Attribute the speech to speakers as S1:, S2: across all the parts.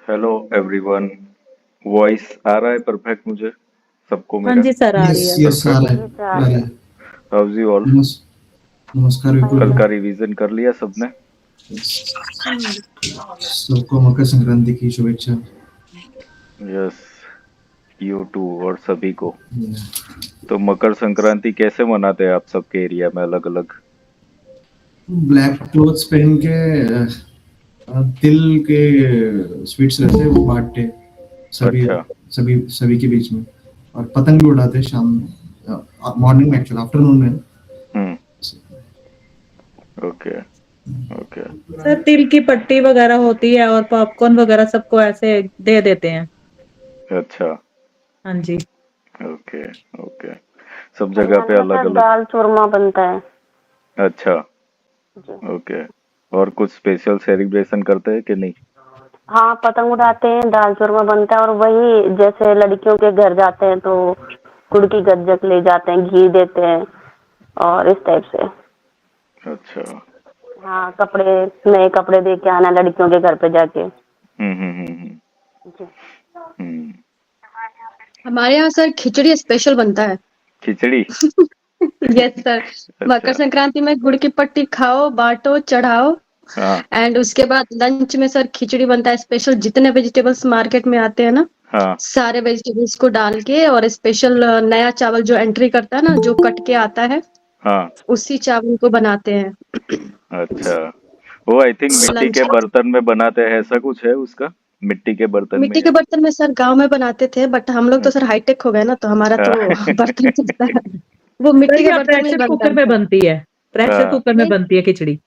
S1: Hello everyone. Voice आ रहा है perfect मुझे सबको
S2: हाँ
S1: मेरा?
S2: जी सर, आ
S3: यस
S2: रही है।
S3: यस आ रहा है
S1: परफेक्ट।
S3: आ रहा है।
S1: House you all?
S3: नमस् नमस्कार
S1: कल
S3: विपुल।
S1: का रिवीजन कर लिया सबने?
S2: हम्म।
S3: सबको मकर संक्रांति की शुभेच्छा।
S1: यस, यू टू और सभी को। तो मकर संक्रांति कैसे मनाते हैं आप सबके एरिया में अलग अलग?
S3: ब्लैक क्लोथ्स पहन के तिल के स्वीट्स रहते हैं वो बांटते सभी
S1: अच्छा।
S3: सभी सभी के बीच में, और पतंग भी उड़ाते हैं शाम में, मॉर्निंग में, एक्चुअली आफ्टरनून में।
S1: हम्म। ओके। ओके।
S2: सर, तिल की पट्टी वगैरह होती है और पॉपकॉर्न वगैरह सबको ऐसे दे देते हैं।
S1: अच्छा।
S2: हाँ जी।
S1: ओके। ओके। सब जगह
S4: हमारे
S1: पे
S4: यहाँ
S1: अलग
S4: सर
S1: अलग।
S4: दाल चूरमा बनता है
S1: अच्छा।
S4: जी।
S1: ओके। और कुछ स्पेशल सेलिब्रेशन करते हैं कि नहीं?
S4: हाँ, पतंग उड़ाते हैं, दाल चूरमा बनता है, और वही जैसे लड़कियों के घर जाते हैं तो गुड़ की गज्जक ले जाते हैं, घी देते हैं और इस टाइप से।
S1: अच्छा।
S4: हाँ, नए कपड़े दे के आना लड़कियों के घर पे जाके।
S1: हम्म।
S4: जी।
S1: हम्म।
S5: हमारे यहाँ सर खिचड़ी स्पेशल बनता है।
S1: खिचड़ी।
S5: Yes sir. मकर
S1: अच्छा।
S5: संक्रांति में गुड़ की पट्टी खाओ, बांटो, चढ़ाओ।
S1: हाँ।
S5: एंड उसके बाद लंच में सर खिचड़ी बनता है स्पेशल। जितने वेजिटेबल्स मार्केट में आते हैं ना,
S1: हाँ।
S5: सारे वेजिटेबल्स को डाल के, और स्पेशल नया चावल जो एंट्री करता है ना, जो कट के आता है,
S1: हाँ।
S5: उसी चावल को बनाते हैं।
S1: अच्छा। वो आई थिंक मिट्टी
S5: लंच
S1: के बर्तन में बनाते हैं, ऐसा कुछ है उसका? मिट्टी के बर्तन में
S5: मिट्टी के
S1: या?
S5: बर्तन में सर गांव में बनाते थे, बट हम लोग तो सर हाईटेक हो गए ना, तो हमारा तो
S1: हाँ।
S5: बर्तन चलता है। वो
S2: सर,
S5: मिट्टी के
S2: यहाँ
S5: बर्तन में ही
S2: प्रेशर
S5: बनता
S2: कुकर
S5: है
S2: में
S5: सर।
S2: बनती है। प्रेशर
S1: हाँ।
S2: कुकर में बनती है खिचड़ी।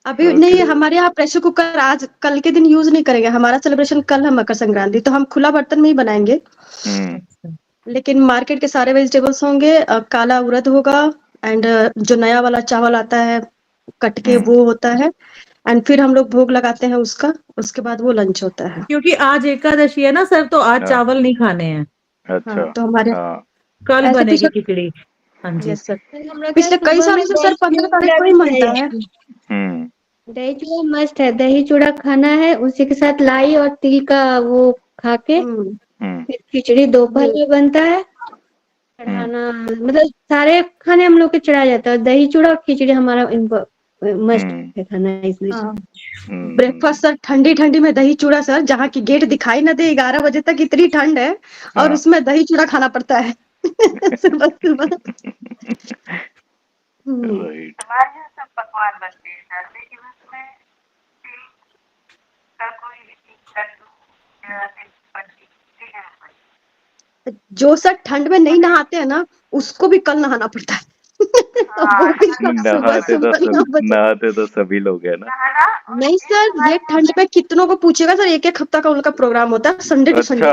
S5: अभी
S1: ओके।
S5: नहीं, हमारे यहाँ प्रेशर कुकर आज कल के दिन यूज नहीं करेंगे। हमारा सेलिब्रेशन कल है मकर संक्रांति, तो हम खुला बर्तन में ही बनाएंगे।
S1: हम्म।
S2: अच्छा।
S5: लेकिन मार्केट के सारे वेजिटेबल्स होंगे, काला उड़द होगा, एंड जो नया वाला चावल आता है कट के,
S1: हम्म।
S5: वो होता है। एंड फिर हम लोग भोग लगाते हैं उसका। उसके बाद वो लंच होता है।
S2: क्योंकि आज एकादशी है ना सर, तो आज
S1: हाँ।
S2: चावल नहीं खाने हैं।
S1: अच्छा।
S5: हाँ, तो हमारे
S1: हाँ।
S2: कल
S5: ऐसे
S2: बनेगी
S5: पिछले
S2: खिचड़ी। हाँ जी।
S5: यस सर,
S6: हम लोग क्या
S5: पिछले कई
S6: सुबह में
S5: सालों से
S6: दही
S5: सर 15 तारीख
S6: चूड़ा
S5: को
S6: भी
S5: ही बनता है।
S6: खाएंगे।
S1: हम्म।
S6: दही चूड़ा मस्त है, दही चूड़ा खाना है, उसी के साथ लाई और तिल का वो खा के
S5: हम्म।
S1: हम्म।
S6: फिर खिचड़ी दोपहर में बनता है।
S1: हम्म।
S6: चढ़ाना मतलब सारे खाने हम लोग के चढ़ाया जाता है। दही चूड़ा और खिचड़ी हमारा मस्त
S1: हम्म।
S6: है खाना है इस बीच।
S5: हाँ,
S1: हम्म।
S5: ब्रेकफास्ट सर ठंडी ठंडी में दही चूड़ा सर, जहाँ की गेट दिखाई ना दे, 11 बजे तक इतनी ठंड है, और
S1: हाँ।
S5: उसमें दही चूड़ा खाना पड़ता है। सुबह सुबह। हम्म।
S1: राइट।
S7: हमारे यहाँ सब पकवान बनते हैं सर, लेकिन उसमें तिल का कोई लड्डू या तिल की पट्टी नहीं बनती।
S5: जो सर ठंड में नहीं नहाते हैं ना, उसको भी कल नहाना पड़ता है। वो
S7: हाँ,
S5: भी सब सुबह सुबह 9 बजे।
S1: नहाते तो सभी लोग है ना?
S7: नहाना और
S5: नहीं
S7: एक
S5: सर, ये
S7: हमारे यहाँ
S5: ठंड
S7: पे
S5: में कितनों को पूछेगा सर, एक एक हफ्ता का उनका प्रोग्राम होता है, संडे टू
S1: अच्छा।
S5: संडे।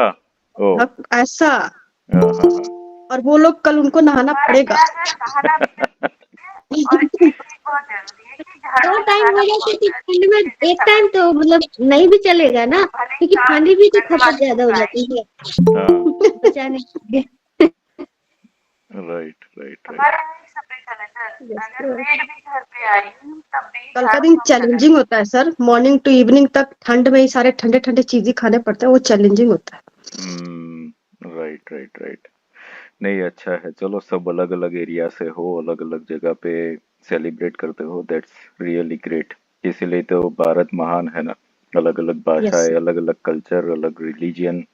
S1: ओ।
S5: अब ऐसा,
S1: हाँ हाँ हाँ।
S5: और वो लोग कल उनको नहाना
S7: हमारे
S5: पड़ेगा।
S7: यहाँ सर नहाना भी जरूरी है, और एक चीज बहुत जरूरी है कि
S6: दो
S7: झाड़ू
S6: टाइम
S7: लगाना
S6: हो जाए तो
S7: बहुत
S6: ठंड में एक टाइम
S7: समझते
S6: तो
S7: हैं।
S6: मतलब नहीं भी चलेगा ना,
S7: भले ही
S6: क्योंकि
S7: काम
S6: पानी भी तो
S7: करने
S6: खपत
S7: वाले
S6: ज्यादा हो
S7: लोग आए।
S6: जाती है
S1: हाँ।
S6: बचाने के लिए।
S1: Right right right.
S7: हमारे यहाँ एक स्पेशल है सर, अगर मेड भी घर पे आई तब भी
S5: कल का
S7: झाड़ू
S5: दिन
S7: हम
S5: चैलेंजिंग
S7: लगाएंगे।
S5: होता है सर, मॉर्निंग टू इवनिंग तक ठंड में ही सारे ठंडे ठंडे चीजें खाने पड़ते हैं, वो चैलेंजिंग होता है।
S1: Right right right. नहीं, अच्छा है। चलो, सब अलग अलग एरिया से हो, अलग अलग जगह पे सेलिब्रेट करते हो, दैट्स रियली ग्रेट। इसीलिए तो भारत महान है ना। अलग अलग
S5: यस
S1: भाषाएं, अलग अलग कल्चर, अलग रिलीजियन,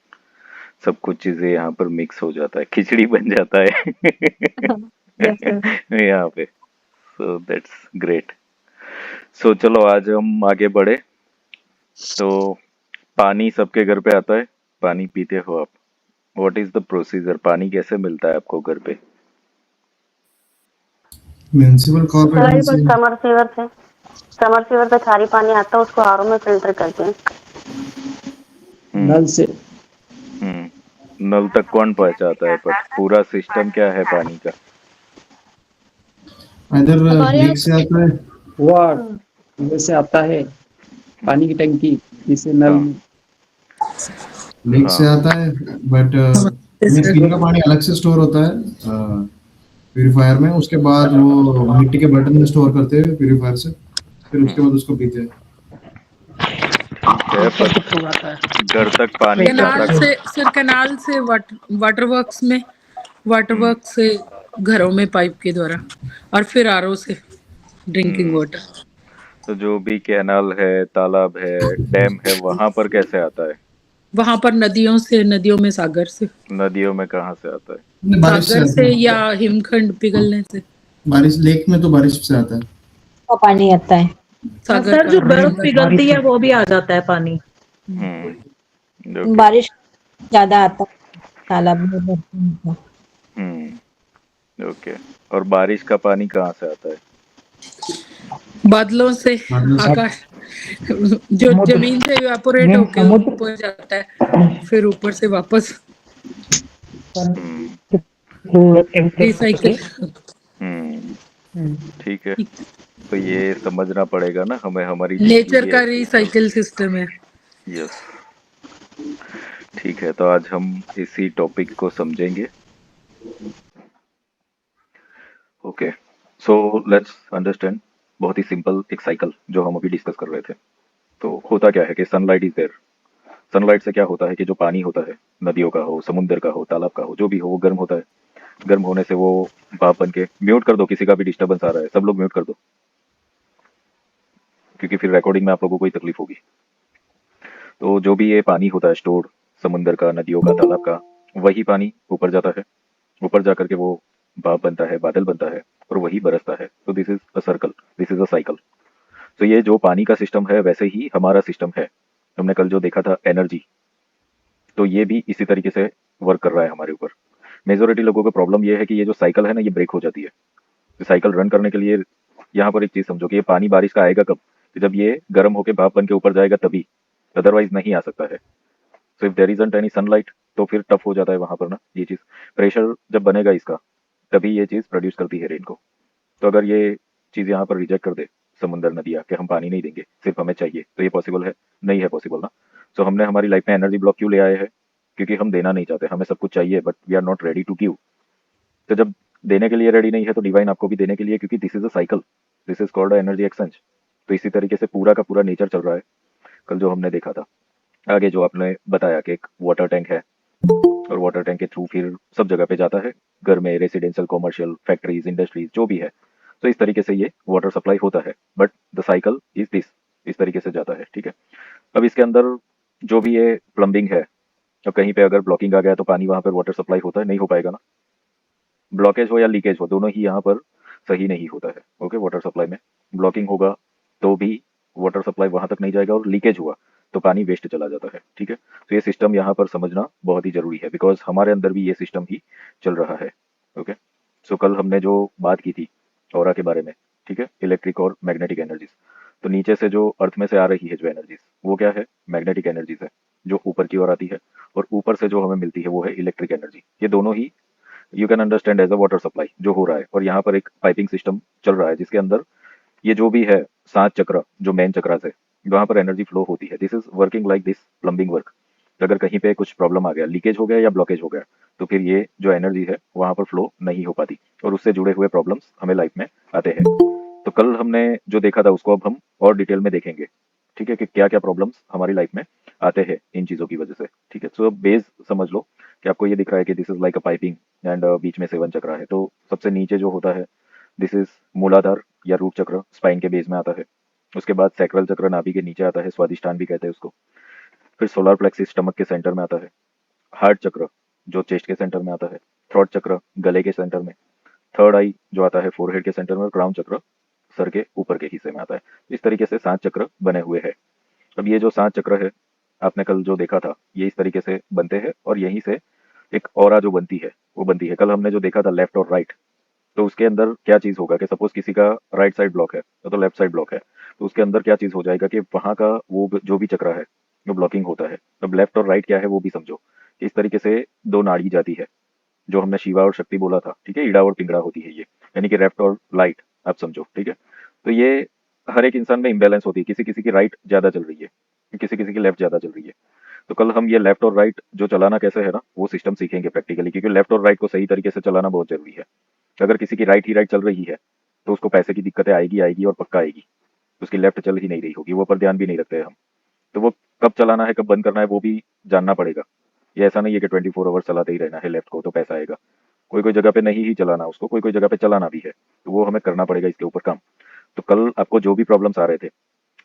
S1: सब कुछ चीजें यहाँ पर मिक्स हो जाता है, खिचड़ी बन जाता है।
S5: सर। Yes sir.
S1: यहाँ पे। So that's great. सो चलो, आज हम आगे बढ़े। तो पानी सबके घर पे आता है? पानी पीते हो आप? What is the procedure? पानी कैसे मिलता है आपको घर पे?
S3: म्यूनिसिपल
S4: हमारे
S3: कॉर्पोरेशन
S4: पास
S3: से।
S4: समर सीवर से खारी पानी आता है, उसको आरओ में फिल्टर करते हैं।
S1: हम्म।
S8: नल से।
S1: नल तक कौन
S7: मिल
S1: पहुंचाता है?
S7: जाता
S1: पर
S7: है
S1: पूरा सिस्टम
S7: पानी
S1: क्या है
S7: निकाल।
S1: पानी का?
S3: इधर
S5: हमारे यहाँ
S3: लेक से आता है।
S8: हुआ
S5: हाँ,
S8: जैसे आता है पानी की टंकी, जिसे नल
S1: हाँ
S8: में।
S3: लेक से
S1: हाँ।
S3: आता है, बट पीने का पानी अलग से स्टोर होता है प्यूरिफायर में। उसके बाद वो मिट्टी के बर्तन में स्टोर करते हैं प्यूरिफायर से, फिर उसके बाद उसको पीते हैं।
S1: ठीक है,
S9: सब
S1: पर
S9: कुछ हो जाता है।
S1: घर तक पानी
S9: कैनाल
S1: जाता
S9: से सिर कैनाल से वाटर वर्क्स में, वाटर
S1: हम्म
S9: वर्क से घरों में पाइप के द्वारा, और फिर आरओ से ड्रिंकिंग
S1: हम्म
S9: वाटर।
S1: तो जो भी कैनाल है, तालाब है, डैम है, वहां पर कैसे आता है?
S9: वहां पर नदियों से, नदियों में सागर से,
S1: नदियों में कहाँ से आता है?
S3: नहीं, बारिश से
S9: सागर
S3: आता
S9: से
S3: है।
S9: या हिमखंड पिघलने से।
S3: बारिश लेक में तो बारिश से आता है।
S10: का पानी आता है।
S2: हाँ
S9: सागर
S2: सर,
S9: का
S2: जो बर्फ
S9: सागर
S2: पिघलती है वो भी आ जाता है पानी।
S1: ओके।
S10: बारिश ज्यादा आता है तालाब में बरसात में।
S1: ओके। और बारिश का पानी कहाँ से आता है?
S9: बादलों से,
S3: बादलों से।
S9: आकाश, जो
S8: समुद्र
S9: जमीन से इवापोरेट
S8: मैम,
S9: होके
S8: समुद्र
S9: ऊपर जाता है, फिर ऊपर से वापस
S1: हम्म
S9: रिसाइकिल।
S1: हम्म ठीक है। तो ये समझना पड़ेगा ना हमें, हमारी
S9: नेचर
S1: जिंदगी
S9: का
S1: ऐसी है।
S9: रिसाइकिल सिस्टम है।
S1: यस। ठीक है, तो आज हम इसी टॉपिक को समझेंगे। ओके, सो लेट्स अंडरस्टैंड बहुत ही सिंपल एक साइकिल जो हम अभी डिस्कस कर रहे थे। तो होता क्या है कि सनलाइट इज देयर। सनलाइट से क्या होता है कि जो पानी होता है, नदियों का हो, समुद्र का हो, तालाब का हो, जो भी हो, वो गर्म होता है। गर्म होने से वो भाप बन के, म्यूट कर दो, किसी का भी डिस्टर्बेंस आ रहा है, सब लोग म्यूट कर दो, क्योंकि फिर रिकॉर्डिंग में आप लोगों को कोई तकलीफ होगी। तो जो भी ये पानी होता है स्टोर्ड, समुद्र का, नदियों का, तालाब का, वही पानी ऊपर जाता है। ऊपर जाकर के वो भाप बनता है, बादल बनता है, और वही बरसता है। तो this is a circle, this is a cycle. तो ये जो पानी का सिस्टम है, वैसे ही हमारा सिस्टम है। हमने कल जो देखा था एनर्जी, तो ये भी इसी तरीके से वर्क कर रहा है हमारे ऊपर। मेजोरिटी लोगों का प्रॉब्लम ये है कि ये जो साइकिल है ना, ये ब्रेक हो जाती है। तो साइकिल रन करने के लिए यहाँ पर एक चीज समझो कि ये पानी बारिश का आएगा कब? कि जब ये गर्म होकर भाप बन के ऊपर जाएगा तभी, अदरवाइज नहीं आ सकता है। So if there isn't any sunlight, तो फिर टफ हो जाता है वहां पर ना ये चीज। प्रेशर जब बनेगा इसका, तभी ये चीज प्रोड्यूस करती है रेन को। तो अगर ये चीज यहाँ पर रिजेक्ट कर दे समुद्र, नदियाँ, कि हम पानी नहीं देंगे, सिर्फ हमें चाहिए, तो ये पॉसिबल है? नहीं है पॉसिबल ना। सो हमने हमारी लाइफ में एनर्जी ब्लॉक क्यों ले आए हैं? क्योंकि हम देना नहीं चाहते, हमें सब कुछ चाहिए, but we are not ready to give. तो जब देने के लिए रेडी नहीं है, तो डिवाइन आपको भी देने के लिए, क्योंकि this is a cycle, this is called energy exchange. तो इसी तरीके से पूरा का पूरा नेचर चल रहा है, कल जो हमने देखा था। आगे जो आपने बताया कि एक वाटर टैंक है, और वाटर टैंक के थ्रू फिर सब जगह पे जाता है, घर में, रेसिडेंशियल, कॉमर्शियल, फैक्ट्रीज, इंडस्ट्रीज, जो भी है। तो इस तरीके से ये वाटर सप्लाई होता है, but the cycle is this, इस तरीके से जाता है। ठीक है, अब इसके अंदर जो भी ये प्लम्बिंग है, अब कहीं पे अगर ब्लॉकिंग आ गया तो पानी वहां पर वाटर सप्लाई होता है? नहीं हो पाएगा ना। ब्लॉकेज हो या लीकेज हो, दोनों ही यहाँ पर सही नहीं होता है। ओके, वाटर सप्लाई में ब्लॉकिंग होगा तो भी वाटर सप्लाई वहां तक नहीं जाएगा, और लीकेज हुआ तो पानी वेस्ट चला जाता है। ठीक है, तो ये सिस्टम यहाँ पर समझना बहुत ही जरूरी है, बिकॉज हमारे अंदर भी ये सिस्टम ही चल रहा है। ओके, सो कल हमने जो बात की थी ऑरा के बारे में, ठीक है, इलेक्ट्रिक और मैग्नेटिक एनर्जीज। तो नीचे से जो अर्थ में से आ रही है जो एनर्जीज, वो क्या है? मैग्नेटिक एनर्जीज है, जो ऊपर की ओर आती है। और ऊपर से जो हमें मिलती है वो है इलेक्ट्रिक एनर्जी। ये दोनों ही you can understand as a water supply जो हो रहा है। और यहाँ पर एक पाइपिंग सिस्टम चल रहा है, जिसके अंदर ये जो भी है 7 चक्र, जो मेन चक्र है, वहां पर एनर्जी फ्लो होती है। This is working like this plumbing work. अगर कहीं पे कुछ प्रॉब्लम आ गया, लीकेज हो गया या ब्लॉकेज हो गया, तो फिर ये जो एनर्जी है वहां पर फ्लो नहीं हो पाती, और उससे जुड़े हुए प्रॉब्लम्स हमें लाइफ में आते हैं। तो कल हमने जो देखा था उसको अब हम और डिटेल में देखेंगे। ठीक है, कि क्या क्या प्रॉब्लम्स हमारी लाइफ में आते हैं इन चीजों की वजह से। ठीक है, तो बेस समझ लो कि आपको ये दिख रहा है कि this is like a piping, and बीच में 7 चक्र है। तो सबसे नीचे जो होता है, दिस इज मूलाधार या रूट चक्र, स्पाइन के बेस में आता है। उसके बाद सैक्रल चक्र नाभि के नीचे आता है, स्वादिष्टान भी कहते हैं उसको। फिर सोलर प्लेक्सिस स्टमक के सेंटर में आता है। हार्ट चक्र जो चेस्ट के सेंटर में आता है। थ्रोट चक्र गले के सेंटर में। थर्ड आई जो आता है फोरहेड के सेंटर में। और क्राउन चक्र सर के ऊपर के हिस्से में आता है। इस तरीके से 7 चक्र बने हुए हैं। अब ये जो 7 चक्र है, आपने कल जो देखा था, ये इस तरीके से बनते हैं, और यहीं से एक ऑरा जो बनती है वो बनती है। कल हमने जो देखा था लेफ्ट और राइट, तो उसके अंदर क्या चीज होगा कि सपोज किसी का राइट साइड ब्लॉक है तो लेफ्ट साइड ब्लॉक है, तो उसके अंदर क्या चीज हो जाएगा कि वहां का वो जो भी चक्र है वो ब्लॉकिंग होता है। अब लेफ्ट और राइट क्या है वो भी समझो। इस तरीके से 2 नाड़ी जाती है, जो हमने शिवा और शक्ति बोला था। ठीक है, ईड़ा और पिंगड़ा होती है ये, यानी कि लेफ्ट और राइट, आप समझो। ठीक है, तो ये हर एक इंसान में इम्बेलेंस होती है, किसी किसी की राइट ज्यादा चल रही है, किसी किसी की लेफ्ट ज्यादा चल रही है। तो कल हम ये लेफ्ट और राइट जो चलाना कैसे है ना, वो सिस्टम सीखेंगे प्रैक्टिकली, क्योंकि लेफ्ट और राइट को सही तरीके से चलाना बहुत जरूरी है। अगर किसी की राइट ही राइट चल रही है, तो उसको पैसे की दिक्कतें आएगी आएगी और पक्का आएगी। उसकी लेफ्ट चल ही नहीं रही होगी, वो पर ध्यान भी नहीं रखते हम। तो वो कब चलाना है, कब बंद करना है, वो भी जानना पड़ेगा। ये ऐसा नहीं है कि 24 आवर्स चलाते ही रहना है लेफ्ट को तो पैसा आएगा। कोई कोई जगह पे नहीं ही चलाना उसको, कोई कोई जगह पे चलाना भी है, तो वो हमें करना पड़ेगा इसके ऊपर काम। तो कल आपको जो भी प्रॉब्लम्स आ रहे थे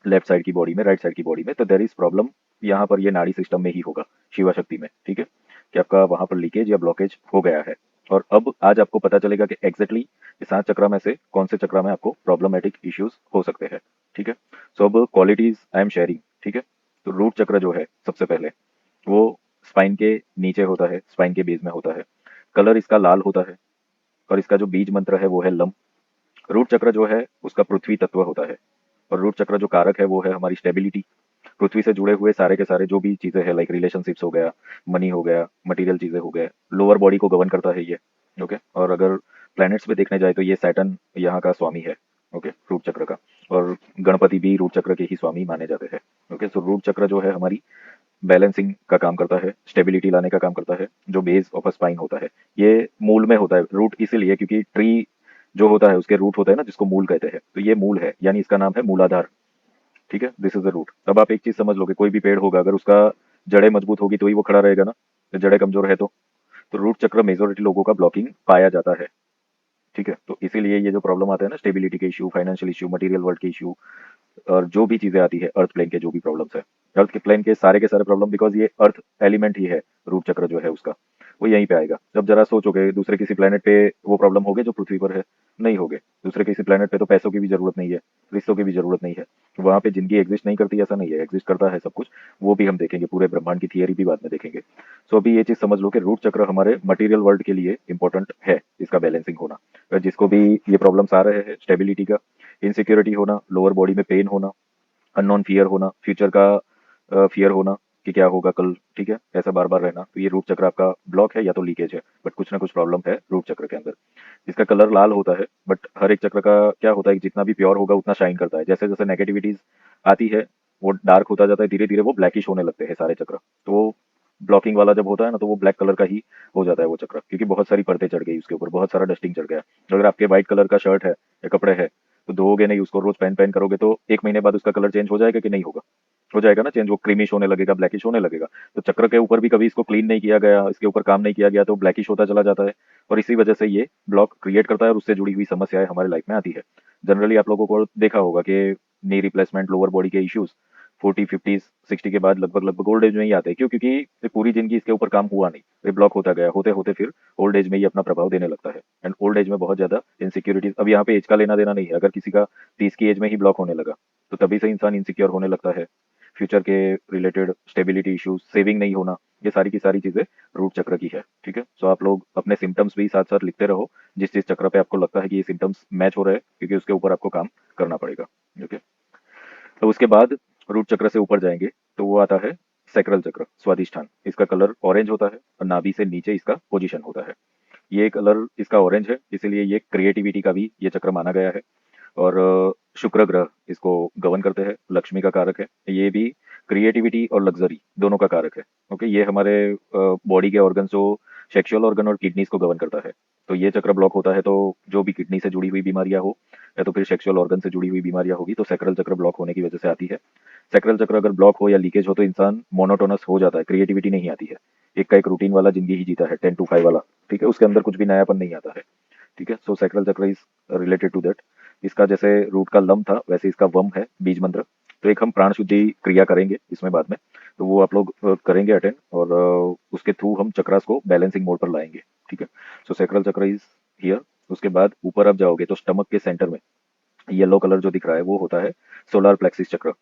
S1: लेफ्ट साइड की बॉडी में, राइट साइड की बॉडी में, तो देर इज प्रॉब्लम यहाँ पर ये नाड़ी सिस्टम में ही होगा, शिवा शक्ति में, ठीक है, कि आपका वहां पर लीकेज या ब्लॉकेज हो गया है। और अब आज आपको पता चलेगा कि एग्जैक्टली इस 7 चक्रा में से कौन से चक्रा में आपको प्रॉब्लमेटिक इश्यूज हो सकते हैं, ठीक है। सो अब क्वालिटीज आई एम शेयरिंग, ठीक है। तो रूट चक्र जो है सबसे पहले वो स्पाइन के नीचे होता है, स्पाइन के बेस में होता है। कलर इसका लाल होता है और इसका जो बीज मंत्र है वो है लम। रूट चक्र जो है उसका पृथ्वी तत्व होता है और रूट चक्र जो कारक है वो है हमारी स्टेबिलिटी। पृथ्वी से जुड़े हुए सारे के सारे जो भी चीजें हैं, लाइक रिलेशनशिप्स हो गया, मनी हो गया, मटेरियल चीजें हो गए, लोअर बॉडी को गवर्न करता है ये, ओके। और अगर प्लैनेट्स पे देखने जाए तो ये सैटर्न यहाँ का स्वामी है, ओके, रूट चक्र का। और गणपति भी रूट चक्र के ही स्वामी माने जाते हैं, ओके। सो रूट चक्र जो है हमारी बैलेंसिंग का काम करता है, स्टेबिलिटी लाने का काम करता है, जो बेस ऑफ अ स्पाइन होता है। ये मूल में होता है रूट, इसीलिए क्योंकि ट्री जो होता है उसके रूट होता है ना, जिसको मूल कहते हैं, तो ये मूल है, यानी इसका नाम है मूलाधार, ठीक है। This is the root. अब आप एक चीज समझ लो कि कोई भी पेड़ होगा, अगर उसका जड़ें मजबूत होगी तो ही वो खड़ा रहेगा ना, तो जड़ें कमजोर है तो रूट चक्र मेजोरिटी लोगों का ब्लॉकिंग पाया जाता है, ठीक है। तो इसीलिए ये जो प्रॉब्लम आते हैं ना, स्टेबिलिटी के issue, financial issue, material world के इशू, और जो भी चीजें आती है अर्थ प्लेन के जो भी प्रॉब्लम्स है, अर्थ के प्लेन के सारे प्रॉब्लम, बिकॉज ये अर्थ एलिमेंट ही है, रूट चक्र जो है उसका वो यहीं पे आएगा। जब जरा सोचोगे दूसरे किसी प्लेनेट पे वो प्रॉब्लम होगे जो पृथ्वी पर है, नहीं होगे। दूसरे किसी प्लेनेट पे तो पैसों की भी जरूरत नहीं है, रिश्तों की भी जरूरत नहीं है, वहां पे जिंदगी एग्जिस्ट नहीं करती, ऐसा नहीं है, एग्जिस्ट करता है सब कुछ। वो भी हम देखेंगे, पूरे ब्रह्मांड की थियरी भी बाद में देखेंगे। सो अभी ये चीज समझ लो कि रूट चक्र हमारे मटेरियल वर्ल्ड के लिए इंपॉर्टेंट है, इसका बैलेंसिंग होना। जिसको भी ये प्रॉब्लम्स आ रहे हैं, स्टेबिलिटी का, इनसिक्योरिटी होना, लोअर बॉडी में पेन होना, अननोन फियर होना, फ्यूचर का फियर होना कि क्या होगा कल, ठीक है, ऐसा बार बार रहना, तो ये रूट चक्र आपका ब्लॉक है या तो लीकेज है, बट कुछ ना कुछ प्रॉब्लम है रूट चक्र के अंदर। इसका कलर लाल होता है, बट हर एक चक्र का क्या होता है कि जितना भी प्योर होगा उतना शाइन करता है। जैसे जैसे नेगेटिविटीज आती है वो डार्क होता जाता है, धीरे धीरे वो ब्लैकिश होने लगते हैं सारे चक्र। तो वो ब्लॉकिंग वाला जब होता है ना, तो वो ब्लैक कलर का ही हो जाता है वो चक्र, क्योंकि बहुत सारी परतें चढ़ गई उसके ऊपर, बहुत सारा डस्टिंग चढ़ गया। अगर आपके व्हाइट कलर का शर्ट है या कपड़े है तो धोओगे नहीं उसको, रोज पहन पहन करोगे तो 1 महीने बाद उसका कलर चेंज हो जाएगा कि नहीं होगा? हो जाएगा ना चेंज, वो क्रीमिश होने लगेगा, ब्लैकिश होने लगेगा। तो चक्र के ऊपर भी कभी इसको क्लीन नहीं किया गया, इसके ऊपर काम नहीं किया गया, तो ब्लैकिश होता चला जाता है। और इसी वजह से ये ब्लॉक क्रिएट करता है और उससे जुड़ी हुई समस्याएं हमारे लाइफ में आती है। जनरली आप लोगों को देखा होगा कि नी रिप्लेसमेंट, लोअर बॉडी के इश्यूज 40, 50, 60 के बाद लगभग लगभग ओल्ड एज में ही आते हैं। क्यों? क्योंकि ये पूरी जिंदगी इसके ऊपर काम हुआ नहीं, ये ब्लॉक होता गया, होते होते फिर ओल्ड एज में ही अपना प्रभाव देने लगता है। एंड ओल्ड एज में बहुत ज्यादा इनसिक्योरिटीज, अब यहाँ पे एज का लेना देना नहीं है। अगर किसी का 30 की एज में ही ब्लॉक होने लगा तो तभी से इंसान इनसिक्योर होने लगता है। फ्यूचर के रिलेटेड स्टेबिलिटी इश्यूज, सेविंग नहीं होना, ये सारी की सारी चीजें रूट चक्र की है, ठीक है। सो आप लोग अपने सिम्टम्स भी साथ साथ लिखते रहो, जिस जिस चक्र पे आपको लगता है कि ये सिम्टम्स मैच हो रहे हैं, क्योंकि उसके ऊपर आपको काम करना पड़ेगा, ओके। तो उसके बाद रूट चक्र से ऊपर जाएंगे तो वो आता है सैक्रल चक्र, स्वादिष्ठान। इसका कलर ऑरेंज होता है और नाभि से नीचे इसका पोजीशन होता है। ये कलर इसका ऑरेंज है, इसीलिए ये क्रिएटिविटी का भी ये चक्र माना गया है। और शुक्र ग्रह इसको गवर्न करते हैं, लक्ष्मी का कारक है। ये भी क्रिएटिविटी और लग्जरी दोनों का कारक है, ओके। ये हमारे बॉडी के ऑर्गन जो सेक्सुअल ऑर्गन और किडनीज को गवर्न करता है। तो ये चक्र ब्लॉक होता है तो जो भी किडनी से जुड़ी हुई बीमारियां हो या तो फिर सेक्सुअल ऑर्गन से जुड़ी हुई बीमारियां होगी, तो सैक्रल चक्र ब्लॉक होने की वजह से आती है। सैक्रल चक्र अगर ब्लॉक हो या लीकेज हो तो इंसान मोनोटोनस हो जाता है, क्रिएटिविटी नहीं आती है, एक का एक रूटीन वाला जिंदगी ही जीता है, 10 to 5 वाला, ठीक है। उसके अंदर कुछ भी नयापन नहीं आता है, ठीक है। सो सैक्रल चक्र इज रिलेटेड टू दैट। इसका जैसे रूट का लम था वैसे इसका वम है, बीज मंत्र। तो एक हम प्राण शुद्धि क्रिया करेंगे इसमें बाद में, तो वो आप लोग करेंगे अटेंड, और उसके थ्रू हम चक्रास को बैलेंसिंग मोड पर लाएंगे, ठीक है। सो सैक्रल चक्र इज हियर। उसके बाद ऊपर आप जाओगे तो स्टमक के सेंटर में येलो कलर जो दिख रहा है वो होता है सोलर प्लेक्सिस चक्र।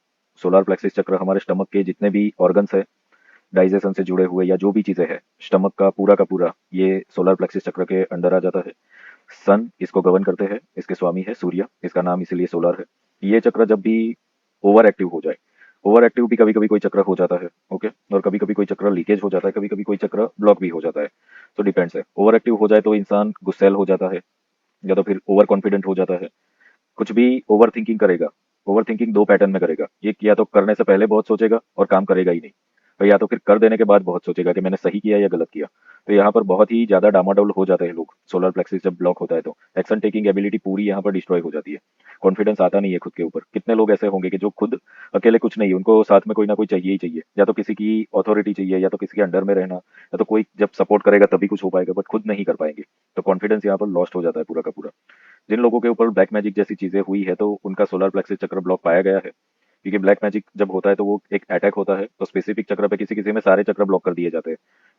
S1: सोलर प्लेक्सिस चक्र हमारे स्टमक के जितने भी ऑर्गन्स है, डाइजेशन से जुड़े हुए या जो भी चीजें हैं, स्टमक का पूरा ये सोलर प्लेक्सिस चक्र के अंडर आ जाता है। सन इसको गवर्न करते हैं, इसके स्वामी है सूर्य, इसका नाम इसीलिए सोलर है। ये चक्र जब भी ओवर एक्टिव हो जाए, ओवर एक्टिव भी कभी कभी कोई चक्र हो जाता है, ओके, और कभी कभी कोई चक्र लीकेज हो जाता है, कभी कभी कोई चक्र ब्लॉक भी हो जाता है, तो डिपेंड्स है। ओवर एक्टिव हो जाए तो इंसान गुस्सैल हो जाता है या तो फिर ओवर कॉन्फिडेंट हो जाता है, कुछ भी ओवर थिंकिंग करेगा। ओवर थिंकिंग 2 पैटर्न में करेगा, एक या तो करने से पहले बहुत सोचेगा और काम करेगा ही नहीं, और या तो फिर कर देने के बाद बहुत सोचेगा कि मैंने सही किया या गलत किया। तो यहाँ पर बहुत ही ज्यादा डामाडोल हो जाते हैं लोग, सोलर प्लेक्सिस जब ब्लॉक होता है तो एक्शन टेकिंग एबिलिटी पूरी यहाँ पर डिस्ट्रॉय हो जाती है, कॉन्फिडेंस आता नहीं है खुद के ऊपर। कितने लोग ऐसे होंगे कि जो खुद अकेले कुछ नहीं, उनको साथ में कोई ना कोई चाहिए ही चाहिए, या तो किसी की अथॉरिटी चाहिए, या तो किसी के अंडर में रहना, या तो कोई जब सपोर्ट करेगा तभी कुछ हो पाएगा, बट खुद नहीं कर पाएंगे। तो कॉन्फिडेंस यहाँ पर लॉस्ट हो जाता है पूरा का पूरा। जिन लोगों के ऊपर ब्लैक मैजिक जैसी चीजें हुई है तो उनका सोलर प्लेक्सिस चक्र ब्लॉक पाया गया है, क्योंकि ब्लैक मैजिक जब होता है तो वो एक अटैक होता है, तो स्पेसिफिक चक्र पे किसी किसी में सारे चक्र ब्लॉक कर दिए जाते हैं,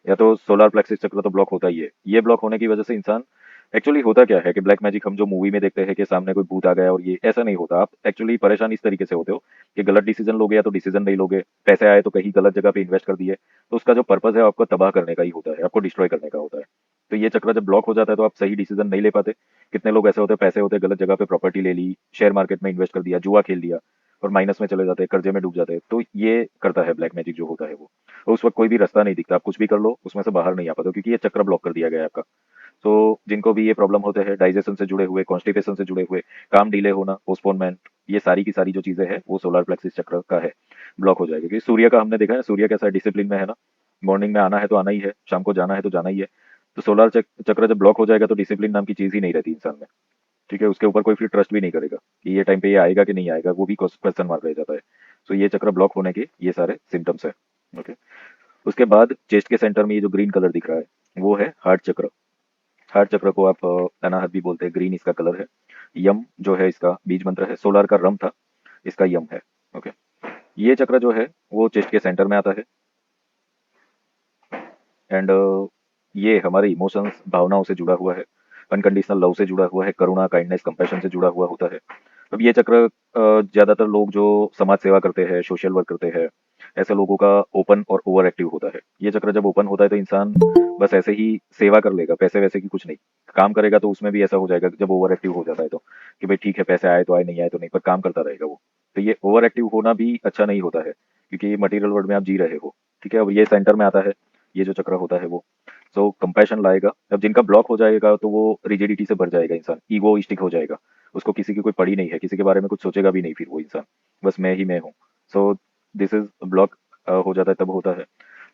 S1: या तो सोलर प्लेक्सिस चक्र तो ब्लॉक होता ही है। ये ब्लॉक होने की वजह से इंसान, एक्चुअली होता क्या है कि ब्लैक मैजिक हम जो मूवी में देखते हैं कि सामने कोई भूत आ गया, और ये ऐसा नहीं होता। आप एक्चुअली परेशान इस तरीके से होते हो कि गलत डिसीजन लोगे, या तो डिसीजन नहीं लोगे, पैसे आए तो कहीं गलत जगह पे इन्वेस्ट कर दिए, तो उसका जो पर्पज है आपको तबाह करने का ही होता है, आपको डिस्ट्रॉय करने का होता है। तो ये चक्र जब ब्लॉक हो जाता है तो आप सही डिसीजन नहीं ले पाते। कितने लोग ऐसे होते हैं, पैसे होते हैं, गलत जगह पे प्रॉपर्टी ले ली, शेयर मार्केट में इन्वेस्ट कर दिया, जुआ खेल दिया, और माइनस में चले जाते हैं, कर्जे में डूब जाते हैं। तो ये करता है ब्लैक मैजिक जो होता है वो। और उस वक्त कोई भी रास्ता नहीं दिखता, आप कुछ भी कर लो उसमें से बाहर नहीं आ पाते हो, क्योंकि ये चक्र ब्लॉक कर दिया गया है आपका। तो जिनको भी ये प्रॉब्लम होते हैं, डाइजेशन से जुड़े हुए, कॉन्स्टिपेशन से जुड़े हुए, काम डिले होना, पोस्टपोनमेंट, ये सारी की सारी जो चीजें हैं वो सोलर प्लेक्सिस चक्र का है, ब्लॉक हो जाएगी। क्योंकि सूर्य का हमने देखा है, सूर्य कैसा डिसिप्लिन में है ना, मॉर्निंग में आना है तो आना ही है, शाम को जाना है तो जाना ही है। तो सोलर चक्र जब ब्लॉक हो जाएगा तो डिसिप्लिन नाम की चीज ही नहीं रहती इंसान में। ठीक है, उसके ऊपर कोई फिर ट्रस्ट भी नहीं करेगा कि ये टाइम पे ये आएगा कि नहीं आएगा, वो भी क्वेश्चन मार्क रह जाता है। तो ये चक्र ब्लॉक होने के ये सारे सिम्टम्स है। ओके, उसके बाद चेस्ट के सेंटर में ये जो ग्रीन कलर दिख रहा है वो है हार्ट चक्र। हार्ट चक्र को आप अनाहत भी बोलते हैं, ग्रीन इसका कलर है। यम जो है इसका बीज मंत्र है, सोलर का रम था, इसका यम है। ओके, ये चक्र जो है वो चेस्ट के सेंटर में आता है, एंड ये हमारे इमोशंस, भावनाओं से जुड़ा हुआ है, अनकंडीशनल लव से जुड़ा हुआ है, करुणा, काइंडनेस, कंपैशन से जुड़ा हुआ होता है। अब ये चक्र ज्यादातर लोग जो समाज सेवा करते हैं, सोशल वर्क करते हैं, ऐसे लोगों का ओपन और ओवर एक्टिव होता है। ये चक्र जब ओपन होता है तो इंसान बस ऐसे ही सेवा कर लेगा, पैसे वैसे की कुछ नहीं, काम करेगा तो उसमें भी ऐसा हो जाएगा जब ओवर एक्टिव हो जाता है तो, कि भाई ठीक है पैसे आए तो आए, नहीं आए तो नहीं, पर काम करता रहेगा वो। तो ये ओवर एक्टिव होना भी अच्छा नहीं होता है, क्योंकि ये मटेरियल वर्ल्ड में आप जी रहे हो। ठीक है, अब ये सेंटर में आता है, ये जो चक्र होता है वो, सो कंपैशन लाएगा। अब जिनका ब्लॉक हो जाएगा तो वो रिजिडिटी से भर जाएगा, इंसान ईगोइस्टिक हो जाएगा, उसको किसी की कोई पड़ी नहीं है, किसी के बारे में कुछ सोचेगा भी नहीं फिर वो इंसान, बस मैं ही मैं हूँ। सो दिस इज ब्लॉक हो जाता है, तब होता है।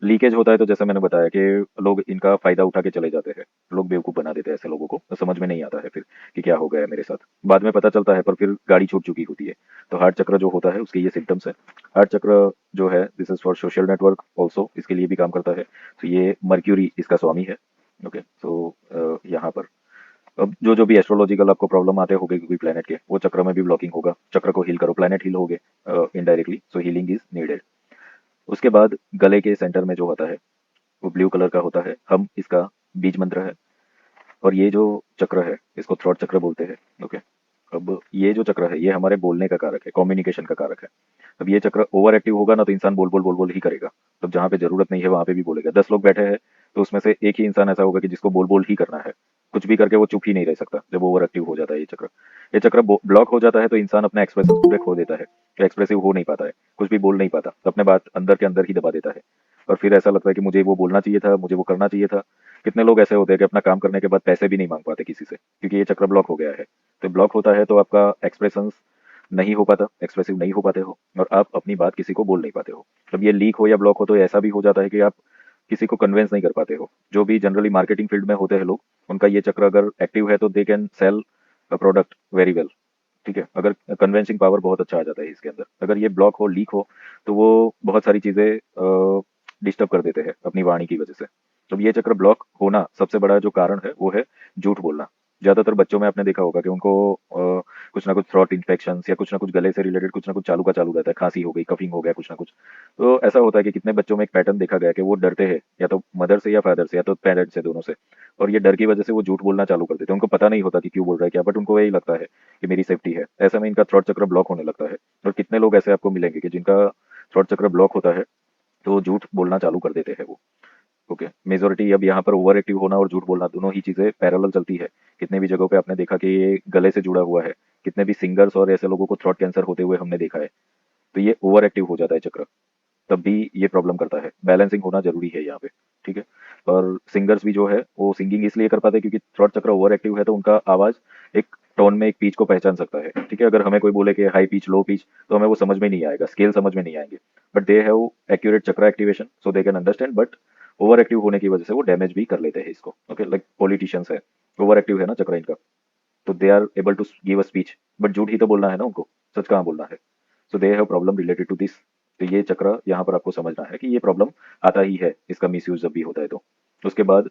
S1: लीकेज होता है तो जैसे मैंने बताया कि लोग इनका फायदा उठा के चले जाते हैं, लोग बेवकूफ बना देते हैं ऐसे लोगों को, तो समझ में नहीं आता है फिर कि क्या हो गया है मेरे साथ, बाद में पता चलता है पर फिर गाड़ी छूट चुकी होती है। तो हार्ट चक्र जो होता है उसके ये सिम्टम्स है। हार्ट चक्र जो है this is for social network also, इसके लिए भी काम करता है। तो ये मर्क्यूरी इसका स्वामी है। ओके, सो यहाँ पर अब जो जो भी एस्ट्रोलॉजिकल आपको प्रॉब्लम आते होंगे कोई प्लेनेट के, वो चक्र में भी ब्लॉकिंग होगा। चक्र को हील करो, प्लेनेट हील होगे indirectly, so healing is needed. उसके बाद गले के सेंटर में जो होता है वो ब्लू कलर का होता है, हम इसका बीज मंत्र है। और ये जो चक्र है इसको थ्रोट चक्र बोलते हैं। ओके, अब ये जो चक्र है ये हमारे बोलने का कारक है, कम्युनिकेशन का कारक है। अब ये चक्र ओवर एक्टिव होगा ना तो इंसान बोल बोल बोल बोल ही करेगा, तो जहाँ पे जरूरत नहीं है वहां पे भी बोलेगा। 10 लोग बैठे हैं तो उसमें से एक ही इंसान ऐसा होगा कि जिसको बोल बोल ही करना है, कुछ भी करके वो चुप ही नहीं रह सकता जब ओवर एक्टिव हो जाता है ये चक्र। ये चक्र ब्लॉक हो जाता है तो इंसान अपने एक्सप्रेशन पूरे खो देता है, एक्सप्रेसिव हो नहीं पाता है, कुछ भी बोल नहीं पाता, तो अपने बात अंदर के अंदर ही दबा देता है। और फिर ऐसा लगता है कि मुझे वो बोलना चाहिए था, मुझे वो करना चाहिए था। कितने लोग ऐसे होते हैं कि अपना काम करने के बाद पैसे भी नहीं मांग पाते किसी से, क्योंकि ये चक्र ब्लॉक हो गया है। तो ब्लॉक होता है तो आपका एक्सप्रेशन नहीं हो पाता, एक्सप्रेसिव नहीं हो पाते हो, और आप अपनी बात किसी को बोल नहीं पाते हो। जब ये लीक हो या ब्लॉक हो तो ऐसा भी हो जाता है कि आप किसी को कन्विंस नहीं कर पाते हो। जो भी जनरली मार्केटिंग फील्ड में होते हैं लोग, उनका ये चक्र अगर एक्टिव है तो they can sell a product very well. ठीक है, अगर कन्विंसिंग पावर बहुत अच्छा आ जाता है इसके अंदर। अगर ये ब्लॉक हो, लीक हो, तो वो बहुत सारी चीजें डिस्टर्ब कर देते हैं अपनी वाणी की वजह से। तो ये चक्र ब्लॉक होना सबसे बड़ा जो कारण है वो है झूठ बोलना। ज्यादातर बच्चों में आपने देखा होगा कि उनको कुछ ना कुछ थ्रोट इन्फेक्शन या कुछ ना कुछ गले से रिलेटेड कुछ ना कुछ चालू का चालू रहता है, खांसी हो गई, कफिंग हो गया, कुछ ना कुछ। तो ऐसा होता है कि कितने बच्चों में एक पैटर्न देखा गया कि वो डरते हैं, या तो मदर से या फादर से या तो पेरेंट्स से, दोनों से। और ये डर की वजह से वो झूठ बोलना चालू कर देते हैं, उनको पता नहीं होता कि क्यों बोल रहा है क्या, बट उनको यही लगता है कि मेरी सेफ्टी है। ऐसे में इनका थ्रोट चक्र ब्लॉक होने लगता है। और कितने लोग ऐसे आपको मिलेंगे कि जिनका थ्रोट चक्र ब्लॉक होता है तो वो झूठ बोलना चालू कर देते हैं वो। ओके, मेजोरिटी अब यहाँ पर ओवर एक्टिव होना और झूठ बोलना दोनों ही चीजें पैरेलल चलती है। कितने भी जगहों पे आपने देखा कि ये गले से जुड़ा हुआ है, कितने भी सिंगर्स और ऐसे लोगों को थ्रोट कैंसर होते हुए हमने देखा है। तो ये ओवर एक्टिव हो जाता है चक्र, तब भी ये प्रॉब्लम करता है। बैलेंसिंग होना जरूरी है यहाँ पे। ठीक है, और सिंगर्स भी जो है वो सिंगिंग इसलिए कर पाते हैं क्योंकि थ्रोट चक्र ओवर एक्टिव है तो उनका आवाज एक टोन में एक पिच को पहचान सकता है, ठीक है। अगर हमें कोई बोले कि हाई पिच लो पिच, तो हमें वो समझ में नहीं आएगा, स्केल समझ में नहीं आएंगे। But they have accurate chakra activation, so they can understand. But over active होने की वजह से वो डैमेज भी कर लेते हैं इसको। ओके, लाइक पॉलिटिशियंस है, ओवर एक्टिव है ना चक्रा इनका, तो they are able to give a speech, but झूठ ही तो बोलना है ना उनको, सच कहाँ बोलना है। So they have problem related to this. तो ये चक्र यहाँ पर आपको समझना है कि ये प्रॉब्लम आता ही है, इसका मिसयूज जब भी होता है तो। उसके बाद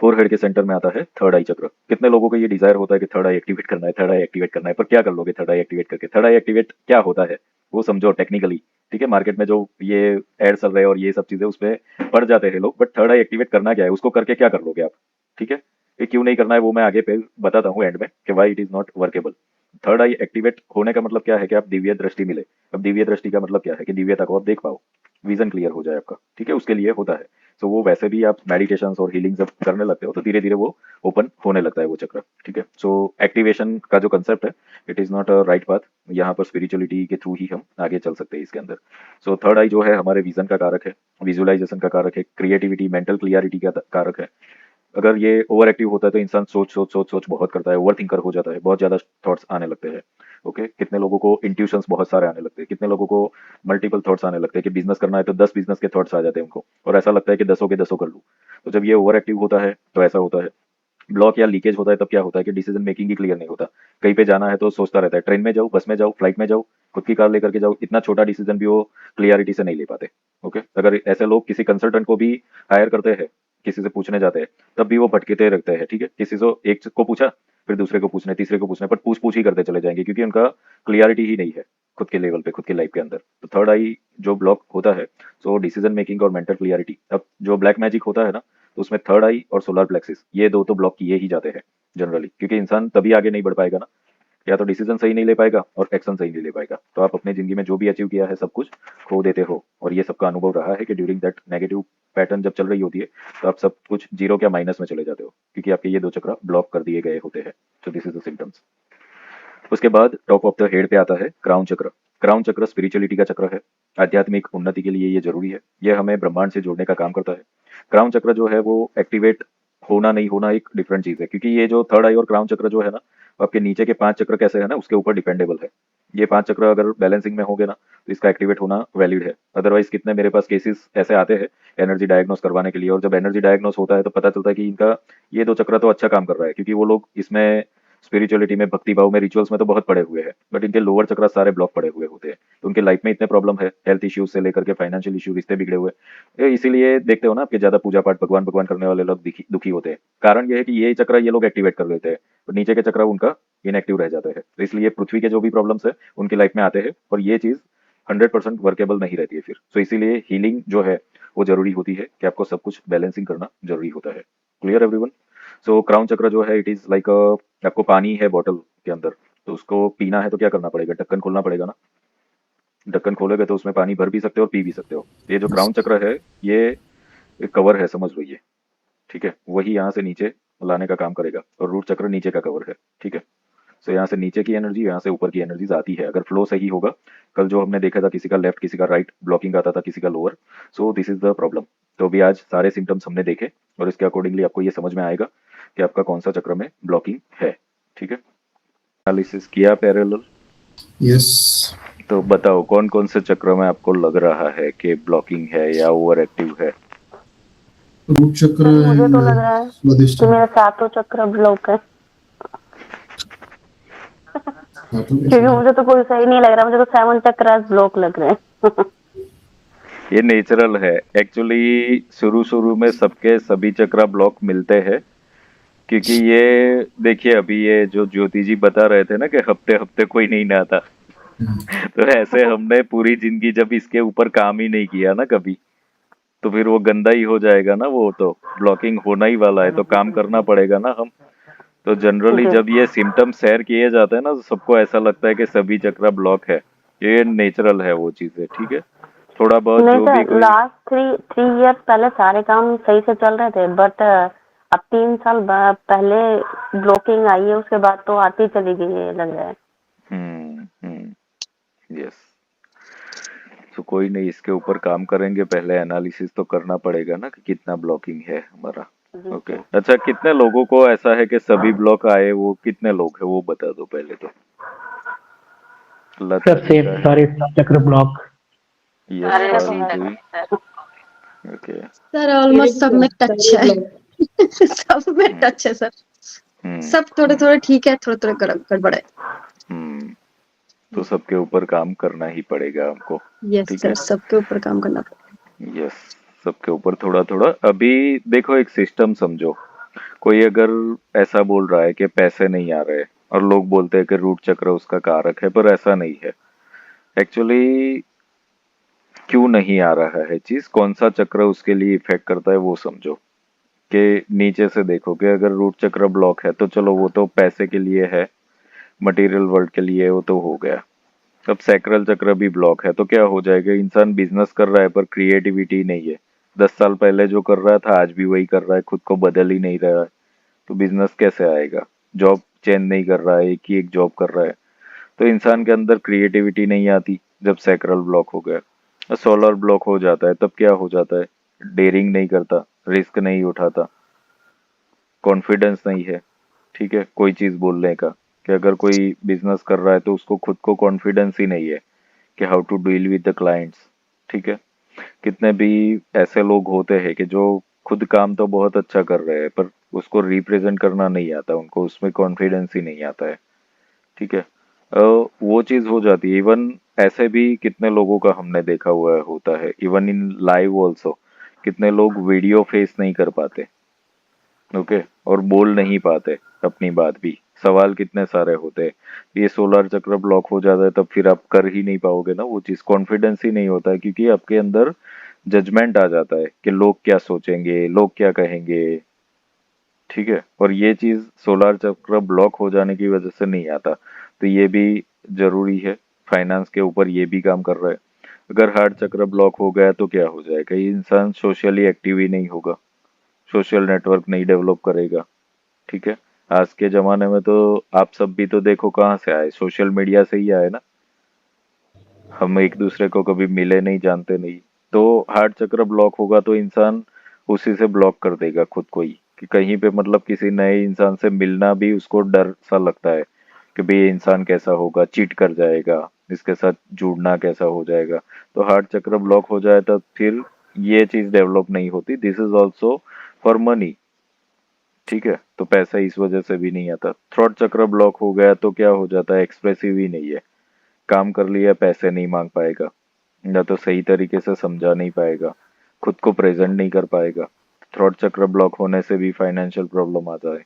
S1: फोरहेड के सेंटर में आता है थर्ड आई चक्र। कितने लोगों को ये डिजायर होता है कि थर्ड आई एक्टिवेट करना है, थर्ड आई एक्टिवेट करना है, पर क्या कर लोगे थर्ड आई एक्टिवेट करके? थर्ड आई एक्टिवेट क्या होता है वो समझो टेक्निकली, ठीक है। मार्केट में जो ये एड चल रहे हैं और ये सब चीजें उसमें पड़ जाते हैं लोग, बट थर्ड आई एक्टिवेट करना क्या है, उसको करके क्या कर लोगे आप, ठीक है। ये क्यों नहीं करना है वो मैं आगे पे बताता हूँ एंड में कि why it is not workable. Third I activate होने का मतलब क्या है कि आप दिव्य दृष्टि मिले। अब दिव्य दृष्टि का मतलब क्या है कि दिव्यता को आप देख पाओ, विजन क्लियर हो जाए आपका, ठीक है, उसके लिए होता है। तो वो वैसे भी आप मेडिटेशन और हीलिंग जब करने लगते हो तो धीरे धीरे वो ओपन होने लगता है वो चक्र, ठीक है। सो एक्टिवेशन का जो कंसेप्ट है, it is not a right path. यहाँ पर स्पिरिचुअलिटी के थ्रू ही हम आगे चल सकते हैं इसके अंदर। सो थर्ड आई जो है हमारे विजन का कारक है, विजुअलाइजेशन का कारक है, क्रिएटिविटी मेंटल क्लियरिटी का कारक है। अगर ये ओवर एक्टिव होता है तो इंसान सोच सोच सोच सोच बहुत करता है, ओवर थिंकर हो जाता है, बहुत ज्यादा थॉट्स आने लगते हैं। ओके, कितने लोगों को इंट्यूशंस बहुत सारे आने लगते हैं, कितने लोगों को मल्टीपल थॉट्स आने लगते हैं कि बिजनेस करना है तो 10 बिजनेस के थॉट्स आ जाते हैं उनको, और ऐसा लगता है कि 10 के 10 कर लूं। तो जब ये ओवर एक्टिव होता है तो ऐसा होता है। ब्लॉक या लीकेज होता है तब क्या होता है कि डिसीजन मेकिंग ही क्लियर नहीं होता। कहीं पे जाना है तो सोचता रहता है, ट्रेन में जाऊँ, बस में जाऊँ, फ्लाइट में जाऊँ, खुद की कार लेकर के जाऊँ, इतना छोटा डिसीजन भी वो क्लियरिटी से नहीं ले पाते। ओके, अगर ऐसे लोग किसी कंसल्टेंट को भी हायर करते हैं, किसी से पूछने जाते हैं, तब भी वो भटकते रहते हैं, ठीक है। किसी से एक को पूछा, फिर दूसरे को पूछने, तीसरे को पूछने, पर पूछ पूछ ही करते चले जाएंगे क्योंकि उनका क्लियरिटी ही नहीं है खुद के लेवल पे, खुद के लाइफ के अंदर। तो थर्ड आई जो ब्लॉक होता है, सो डिसीजन मेकिंग और मेंटल क्लियरिटी। अब जो ब्लैक मैजिक होता है ना, तो उसमें थर्ड आई और सोलर प्लेक्सिस ये दो तो ब्लॉक किए ही जाते हैं जनरली, क्योंकि इंसान तभी आगे नहीं बढ़ पाएगा ना, या तो डिसीजन सही नहीं ले पाएगा और एक्शन सही नहीं ले पाएगा। तो आप अपनी जिंदगी में जो भी अचीव किया है सब कुछ खो देते हो, और ये सबका अनुभव रहा है कि ड्यूरिंग दैट नेगेटिव पैटर्न जब चल रही होती है तो आप सब कुछ जीरो क्या माइनस में चले जाते हो, क्योंकि आपके ये दो चक्र ब्लॉक कर दिए गए होते हैं। तो दिस इज द सिम्टम्स। उसके बाद टॉप ऑफ द हेड पे आता है क्राउन चक्र। क्राउन चक्र स्पिरिचुअलिटी का चक्र है, आध्यात्मिक उन्नति के लिए ये जरूरी है, ये हमें ब्रह्मांड से जोड़ने का काम करता है। क्राउन चक्र जो है वो एक्टिवेट होना नहीं होना एक डिफरेंट चीज है, क्योंकि ये जो थर्ड आई और क्राउन चक्र जो है ना, वो आपके नीचे के 5 चक्र कैसे है ना उसके ऊपर डिपेंडेबल है। ये 5 चक्र अगर बैलेंसिंग में होंगे ना तो इसका एक्टिवेट होना वैलिड है। अदरवाइज कितने मेरे पास केसेस ऐसे आते हैं एनर्जी डायग्नोस करवाने के लिए, और जब एनर्जी डायग्नोस होता है तो पता चलता है कि इनका ये दो चक्र तो अच्छा काम कर रहा है, क्योंकि वो लोग इसमें स्पिरिचुअलिटी में, भक्ति भाव में, रिचुअल्स में तो बहुत पड़े हुए हैं, बट इनके लोअर चक्र सारे ब्लॉक पड़े हुए होते हैं। तो उनके लाइफ में इतने प्रॉब्लम है, हेल्थ इश्यूज से लेकर के फाइनेंशियल इशू, रिश्ते बिगड़े हुए। इसीलिए देखते हो ना आपके ज्यादा पूजा पाठ भगवान भगवान करने वाले लोग दुखी होते हैं। कारण ये है कि ये चक्र ये लोग एक्टिवेट कर लेते हैं, तो नीचे के चक्र उनका इनएक्टिव रह जाते हैं। तो इसलिए पृथ्वी के जो भी प्रॉब्लम्स है उनकी लाइफ में आते हैं, और ये चीज 100% वर्केबल नहीं रहती है फिर। तो इसीलिए हीलिंग जो है वो जरूरी होती है कि आपको सब कुछ बैलेंसिंग करना जरूरी होता है। Clear everyone? सो क्राउन चक्र जो है इट इज लाइक आपको पानी है बॉटल के अंदर, तो उसको पीना है तो क्या करना पड़ेगा, ढक्कन खोलना पड़ेगा ना। ढक्कन खोलोगे तो उसमें पानी भर भी सकते हो और पी भी सकते हो। ये जो क्राउन चक्र है ये एक कवर है, समझ लो ये, ठीक है। वही यहाँ से नीचे लाने का काम करेगा, और रूट चक्र नीचे का कवर है, ठीक है। सो यहाँ से नीचे की एनर्जी, यहाँ से ऊपर की एनर्जीज आती है अगर फ्लो सही होगा। कल जो हमने देखा था किसी का लेफ्ट किसी का राइट ब्लॉकिंग आता था, किसी का lower. So this is the problem. तो अभी आज सारे सिम्टम्स हमने देखे, और इसके अकॉर्डिंगली आपको ये समझ में आएगा कि आपका कौन सा चक्र में ब्लॉकिंग है, ठीक है। एनालिसिस किया पैरेलल?
S3: यस।
S1: तो बताओ कौन कौन से चक्र में आपको लग रहा है कि ब्लॉकिंग है या ओवर एक्टिव है?
S3: रूट चक्र
S4: मुझे तो लग रहा है
S3: स्वादिष्ट
S4: कि मेरा सातों चक्र ब्लॉक है, क्योंकि मुझे तो कोई सही नहीं लग रहा, मुझे तो 7 चक्र ब्लॉक लग रहे हैं।
S1: ये नेचुरल है एक्चुअली। शुरू शुरू में सबके सभी चक्र ब्लॉक मिलते हैं, क्योंकि ये देखिए अभी ये जो ज्योति जी बता रहे थे ना कि हफ्ते हफ्ते कोई नहीं नहाता, तो ऐसे हमने पूरी जिंदगी जब इसके ऊपर काम ही नहीं किया ना कभी, तो फिर वो गंदा ही हो जाएगा ना, वो तो ब्लॉकिंग होना ही वाला है, तो काम करना पड़ेगा ना हम। तो जनरली जब ये सिम्टम शेयर किए जाते हैं ना तो सबको ऐसा लगता है कि सभी चक्र ब्लॉक है। ये नेचुरल है वो चीजें, ठीक है। थोड़ा बहुत
S4: नहीं
S1: जो भी
S4: सर,
S1: कोई
S4: लास्ट 3 ईयर्स पहले सारे काम सही से चल रहे थे, बट अब 3 साल पहले ब्लॉकिंग आई है, उसके बाद तो आती चली गई है लग रहा है।
S1: यस। तो कोई नहीं, इसके ऊपर काम करेंगे, पहले एनालिसिस तो करना पड़ेगा ना कि कितना ब्लॉकिंग है हमारा।
S4: जी
S1: ओके,
S4: सर।
S1: अच्छा कितने लोगों को ऐसा है कि सभी ब्लॉक आए, वो कितने लोग हैं वो बता दो पहले तो। लत
S8: सर सेम
S1: क्या है?
S8: सारे चक्र ब्लॉक।
S1: यस
S7: सारे
S1: पाल
S7: ठीक
S1: हुई।
S7: है सर।
S1: ओके।
S5: सर
S2: मेरे
S5: ऑलमोस्ट
S2: भी
S5: सब में
S2: ब्लॉक
S5: टच
S2: सारे
S5: है।
S2: ब्लॉक।
S5: सब में
S1: हम्म
S5: टच है सर।
S1: हम्म
S5: सब थोड़े थोड़े ठीक है, थोड़े थोड़े गड़बड़ है।
S1: हम्म। तो सबके ऊपर काम करना ही पड़ेगा हमको।
S5: यस
S1: ठीक
S5: सर,
S1: है।
S5: सबके ऊपर काम करना पड़ेगा।
S1: यस, सबके ऊपर थोड़ा थोड़ा। अभी देखो एक सिस्टम समझो, कोई अगर ऐसा बोल रहा है कि पैसे नहीं आ रहे और लोग बोलते हैं कि रूट चक्र उसका कारक है, पर ऐसा नहीं है एक्चुअली। क्यों नहीं आ रहा है चीज, कौन सा चक्र उसके लिए इफेक्ट करता है वो समझो। कि नीचे से देखो कि अगर रूट चक्र ब्लॉक है तो चलो वो तो पैसे के लिए है, मटेरियल वर्ल्ड के लिए वो तो हो गया। अब सैक्रल चक्र भी ब्लॉक है तो क्या हो जाएगा, इंसान बिजनेस कर रहा है पर क्रिएटिविटी नहीं है। 10 साल पहले जो कर रहा था आज भी वही कर रहा है, खुद को बदल ही नहीं रहा है, तो बिजनेस कैसे आएगा। जॉब चेंज नहीं कर रहा है, एक ही एक जॉब कर रहा है, तो इंसान के अंदर क्रिएटिविटी नहीं आती। जब सैक्रल ब्लॉक हो गया, सोलर ब्लॉक हो जाता है, तब क्या हो जाता है, डेयरिंग नहीं करता, रिस्क नहीं उठाता, कॉन्फिडेंस नहीं है। ठीक है, कोई चीज बोलने का, कि अगर कोई बिजनेस कर रहा है तो उसको खुद को कॉन्फिडेंस ही नहीं है कि how to deal with the clients. ठीक है। कितने भी ऐसे लोग होते हैं कि जो खुद काम तो बहुत अच्छा कर रहे हैं पर उसको रिप्रेजेंट करना नहीं आता, उनको उसमें कॉन्फिडेंस ही नहीं आता है। ठीक है। वो चीज हो जाती है। इवन ऐसे भी कितने लोगों का हमने देखा हुआ है, होता है इवन इन लाइव ऑल्सो। कितने लोग वीडियो फेस नहीं कर पाते, ओके, और बोल नहीं पाते अपनी बात भी। सवाल कितने सारे होते हैं, ये सोलर चक्र ब्लॉक हो जाता है तब फिर आप कर ही नहीं पाओगे ना वो चीज, कॉन्फिडेंस ही नहीं होता है, क्योंकि आपके अंदर जजमेंट आ जाता है कि लोग क्या सोचेंगे, लोग क्या कहेंगे। ठीक है, और ये चीज सोलर चक्र ब्लॉक हो जाने की वजह से नहीं आता, तो ये भी जरूरी है। फाइनेंस के ऊपर ये भी काम कर रहा है। अगर हार्ट चक्र ब्लॉक हो गया तो क्या हो जाएगा, ये इंसान सोशली एक्टिव ही नहीं होगा, सोशल नेटवर्क नहीं डेवलप करेगा। ठीक है। आज के जमाने में तो आप सब भी तो देखो कहाँ से आए, सोशल मीडिया से ही आए ना। हम एक दूसरे को कभी मिले नहीं, जानते नहीं। तो हार्ट चक्र ब्लॉक होगा तो इंसान उसी से ब्लॉक कर देगा खुद को ही, कि कहीं पे मतलब किसी नए इंसान से मिलना भी उसको डर सा लगता है कि भाई ये इंसान कैसा होगा, चीट कर जाएगा, इसके साथ जुड़ना कैसा हो जाएगा। तो हार्ट चक्र ब्लॉक हो जाए तो फिर ये चीज डेवलप नहीं होती। This is also for money. ठीक है, तो पैसा इस वजह से भी नहीं आता। थ्रोट चक्र ब्लॉक हो गया तो क्या हो जाता है, एक्सप्रेसिव ही नहीं है, काम कर लिया पैसे नहीं मांग पाएगा, या तो सही तरीके से समझा नहीं पाएगा, खुद को प्रेजेंट नहीं कर पाएगा। थ्रोट चक्र ब्लॉक होने से भी फाइनेंशियल प्रॉब्लम आता है।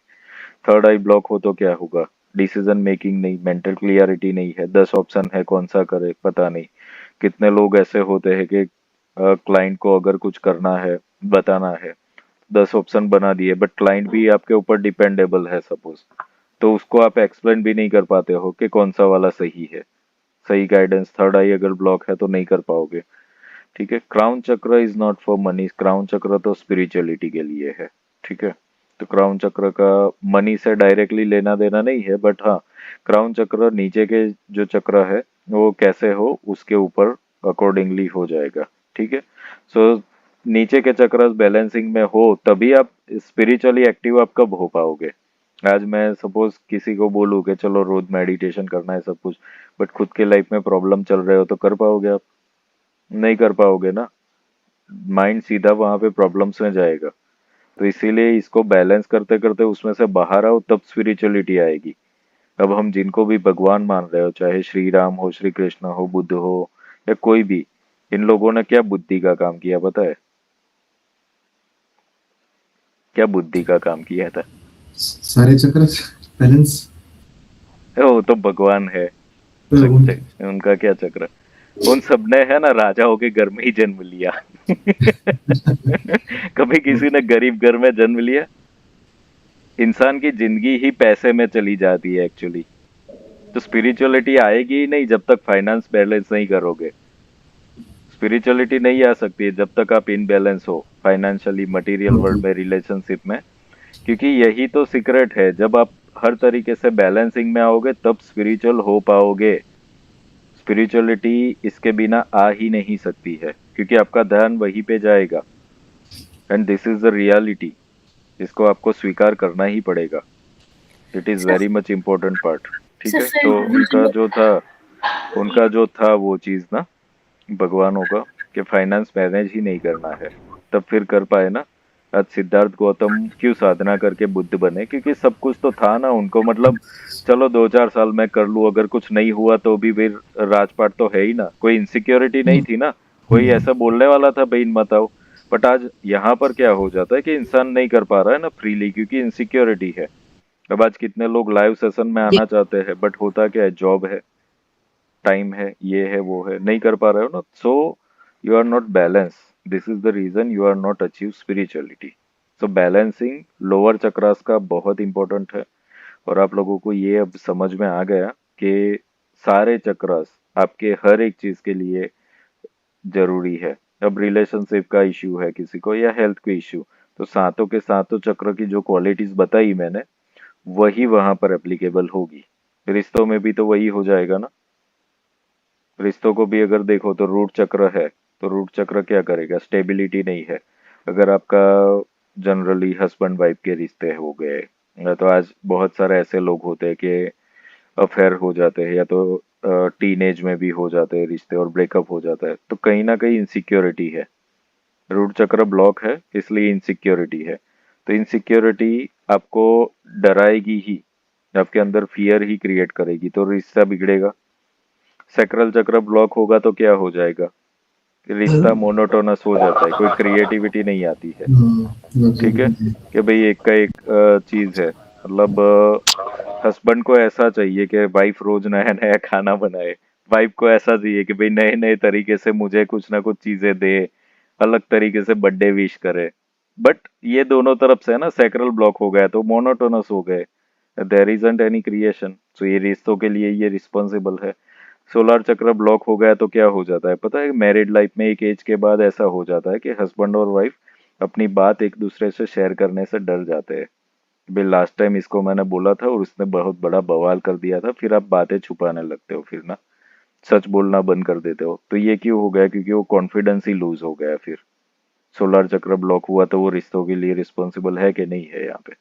S1: थर्ड आई ब्लॉक हो तो क्या होगा, डिसीजन मेकिंग नहीं, मेंटल क्लियरिटी नहीं है, 10 ऑप्शन है कौन सा करे पता नहीं। कितने लोग ऐसे होते हैं कि क्लाइंट को अगर कुछ करना है, बताना है, 10 ऑप्शन बना दिए, बट क्लाइंट भी आपके ऊपर डिपेंडेबल है सपोज, तो उसको आप एक्सप्लेन भी नहीं कर पाते हो कि कौन सा वाला सही है, सही गाइडेंस। थर्ड आई अगर ब्लॉक है तो नहीं कर पाओगे। ठीक है। क्राउन चक्र is not for money, crown चक्र तो स्पिरिचुअलिटी के लिए है। ठीक है। तो क्राउन चक्र का मनी से डायरेक्टली लेना देना नहीं है, बट हाँ, क्राउन चक्र नीचे के जो चक्र है वो कैसे हो उसके ऊपर अकॉर्डिंगली हो जाएगा। ठीक है। सो नीचे के चक्र बैलेंसिंग में हो तभी आप स्पिरिचुअली एक्टिव आप कब हो पाओगे। आज मैं सपोज किसी को बोलूँ कि चलो रोज मेडिटेशन करना है सब कुछ, बट खुद के लाइफ में प्रॉब्लम चल रहे हो तो कर पाओगे आप, नहीं कर पाओगे ना। माइंड सीधा वहां पे प्रॉब्लम्स में जाएगा। तो इसीलिए इसको बैलेंस करते करते उसमें से बाहर आओ तब स्पिरिचुअलिटी आएगी। अब हम जिनको भी भगवान मान रहे हो, चाहे श्री राम हो, श्री कृष्ण हो, बुद्ध हो, या कोई भी, इन लोगों ने क्या बुद्धि का काम किया पता है, क्या बुद्धि का काम किया था।
S3: सारे चक्र बैलेंस।
S1: वो तो भगवान है,
S3: तो उन
S1: उनका क्या चक्र। उन सब ने है ना राजाओं के घर में ही जन्म लिया। कभी किसी ने गरीब घर में जन्म लिया। इंसान की जिंदगी ही पैसे में चली जाती है एक्चुअली। तो स्पिरिचुअलिटी आएगी ही नहीं जब तक फाइनेंस बैलेंस नहीं करोगे। स्पिरिचुअलिटी नहीं आ सकती है जब तक आप इनबैलेंस हो फाइनेंशियली, मटेरियल वर्ल्ड में, रिलेशनशिप में। क्योंकि यही तो सीक्रेट है, जब आप हर तरीके से बैलेंसिंग में आओगे तब स्पिरिचुअल हो पाओगे। स्पिरिचुअलिटी इसके बिना आ ही नहीं सकती है, क्योंकि आपका ध्यान वहीं पे जाएगा। And this is the reality. इसको आपको स्वीकार करना ही पड़ेगा। It is very much important part. ठीक है, तो उनका जो था वो चीज ना भगवानों का कि फाइनेंस मैनेज ही नहीं करना है, तब फिर कर पाए ना। आज सिद्धार्थ गौतम क्यों साधना करके बुद्ध बने, क्योंकि सब कुछ तो था ना उनको। मतलब चलो 2-4 साल मैं कर लूं, अगर कुछ नहीं हुआ तो भी फिर राजपाट तो है ही ना, कोई इनसिक्योरिटी नहीं थी ना, कोई ऐसा बोलने वाला था भाई मत आओ। बट आज यहाँ पर क्या हो जाता है कि इंसान नहीं कर पा रहा है ना फ्रीली, क्योंकि इनसिक्योरिटी है। अब आज कितने लोग लाइव सेशन में आना चाहते हैं, बट होता क्या है, जॉब है, टाइम है, ये है वो है, नहीं कर पा रहे हो ना। So you are not balance, this is the reason you are not achieve spirituality. So balancing lower chakras का बहुत इंपॉर्टेंट है। और आप लोगों को ये अब समझ में आ गया कि सारे चक्रास आपके हर एक चीज के लिए जरूरी है। अब रिलेशनशिप का इश्यू है किसी को, या हेल्थ के इश्यू, तो सातों के सातों चक्र की जो क्वालिटीज बताई मैंने वही वहां पर एप्लीकेबल होगी। रिश्तों में भी तो वही हो जाएगा ना। रिश्तों को भी अगर देखो तो रूट चक्र है, तो रूट चक्र क्या करेगा, स्टेबिलिटी नहीं है। अगर आपका जनरली हस्बैंड वाइफ के रिश्ते हो गए, या तो आज बहुत सारे ऐसे लोग होते हैं कि अफेयर हो जाते हैं, या तो टीनेज में भी हो जाते हैं रिश्ते और ब्रेकअप हो जाता है, तो कहीं ना कहीं इनसिक्योरिटी है। रूट चक्र ब्लॉक है, इसलिए इनसिक्योरिटी है। तो इनसिक्योरिटी आपको डराएगी ही, आपके अंदर फियर ही क्रिएट करेगी, तो रिश्ता बिगड़ेगा। सैक्रल चक्र ब्लॉक होगा तो क्या हो जाएगा, रिश्ता मोनोटोनस हो जाता है, कोई क्रिएटिविटी नहीं आती है। ठीक है, कि भाई एक का एक चीज है, मतलब हस्बैंड को ऐसा चाहिए कि वाइफ रोज नया नया खाना बनाए, वाइफ को ऐसा चाहिए कि भाई नए नए तरीके से मुझे कुछ ना कुछ चीजें दे, अलग तरीके से बर्थडे विश करे। बट ये दोनों तरफ से है ना, सैक्रल ब्लॉक हो गया तो मोनोटोनस हो गए, देयर इजंट एनी क्रिएशन। सो ये रिश्तों के लिए ये रिस्पॉन्सिबल है। सोलर चक्र ब्लॉक हो गया तो क्या हो जाता है पता है, मैरिड लाइफ में एक एज के बाद ऐसा हो जाता है कि हस्बैंड और वाइफ अपनी बात एक दूसरे से शेयर करने से डर जाते हैं। भाई लास्ट टाइम इसको मैंने बोला था और उसने बहुत बड़ा बवाल कर दिया था, फिर आप बातें छुपाने लगते हो, फिर ना सच बोलना बंद कर देते हो। तो ये क्यों हो गया, क्योंकि वो कॉन्फिडेंस ही लूज हो गया। फिर सोलर चक्र ब्लॉक हुआ तो वो रिश्तों के लिए रिस्पॉन्सिबल है कि नहीं है यहाँ पे।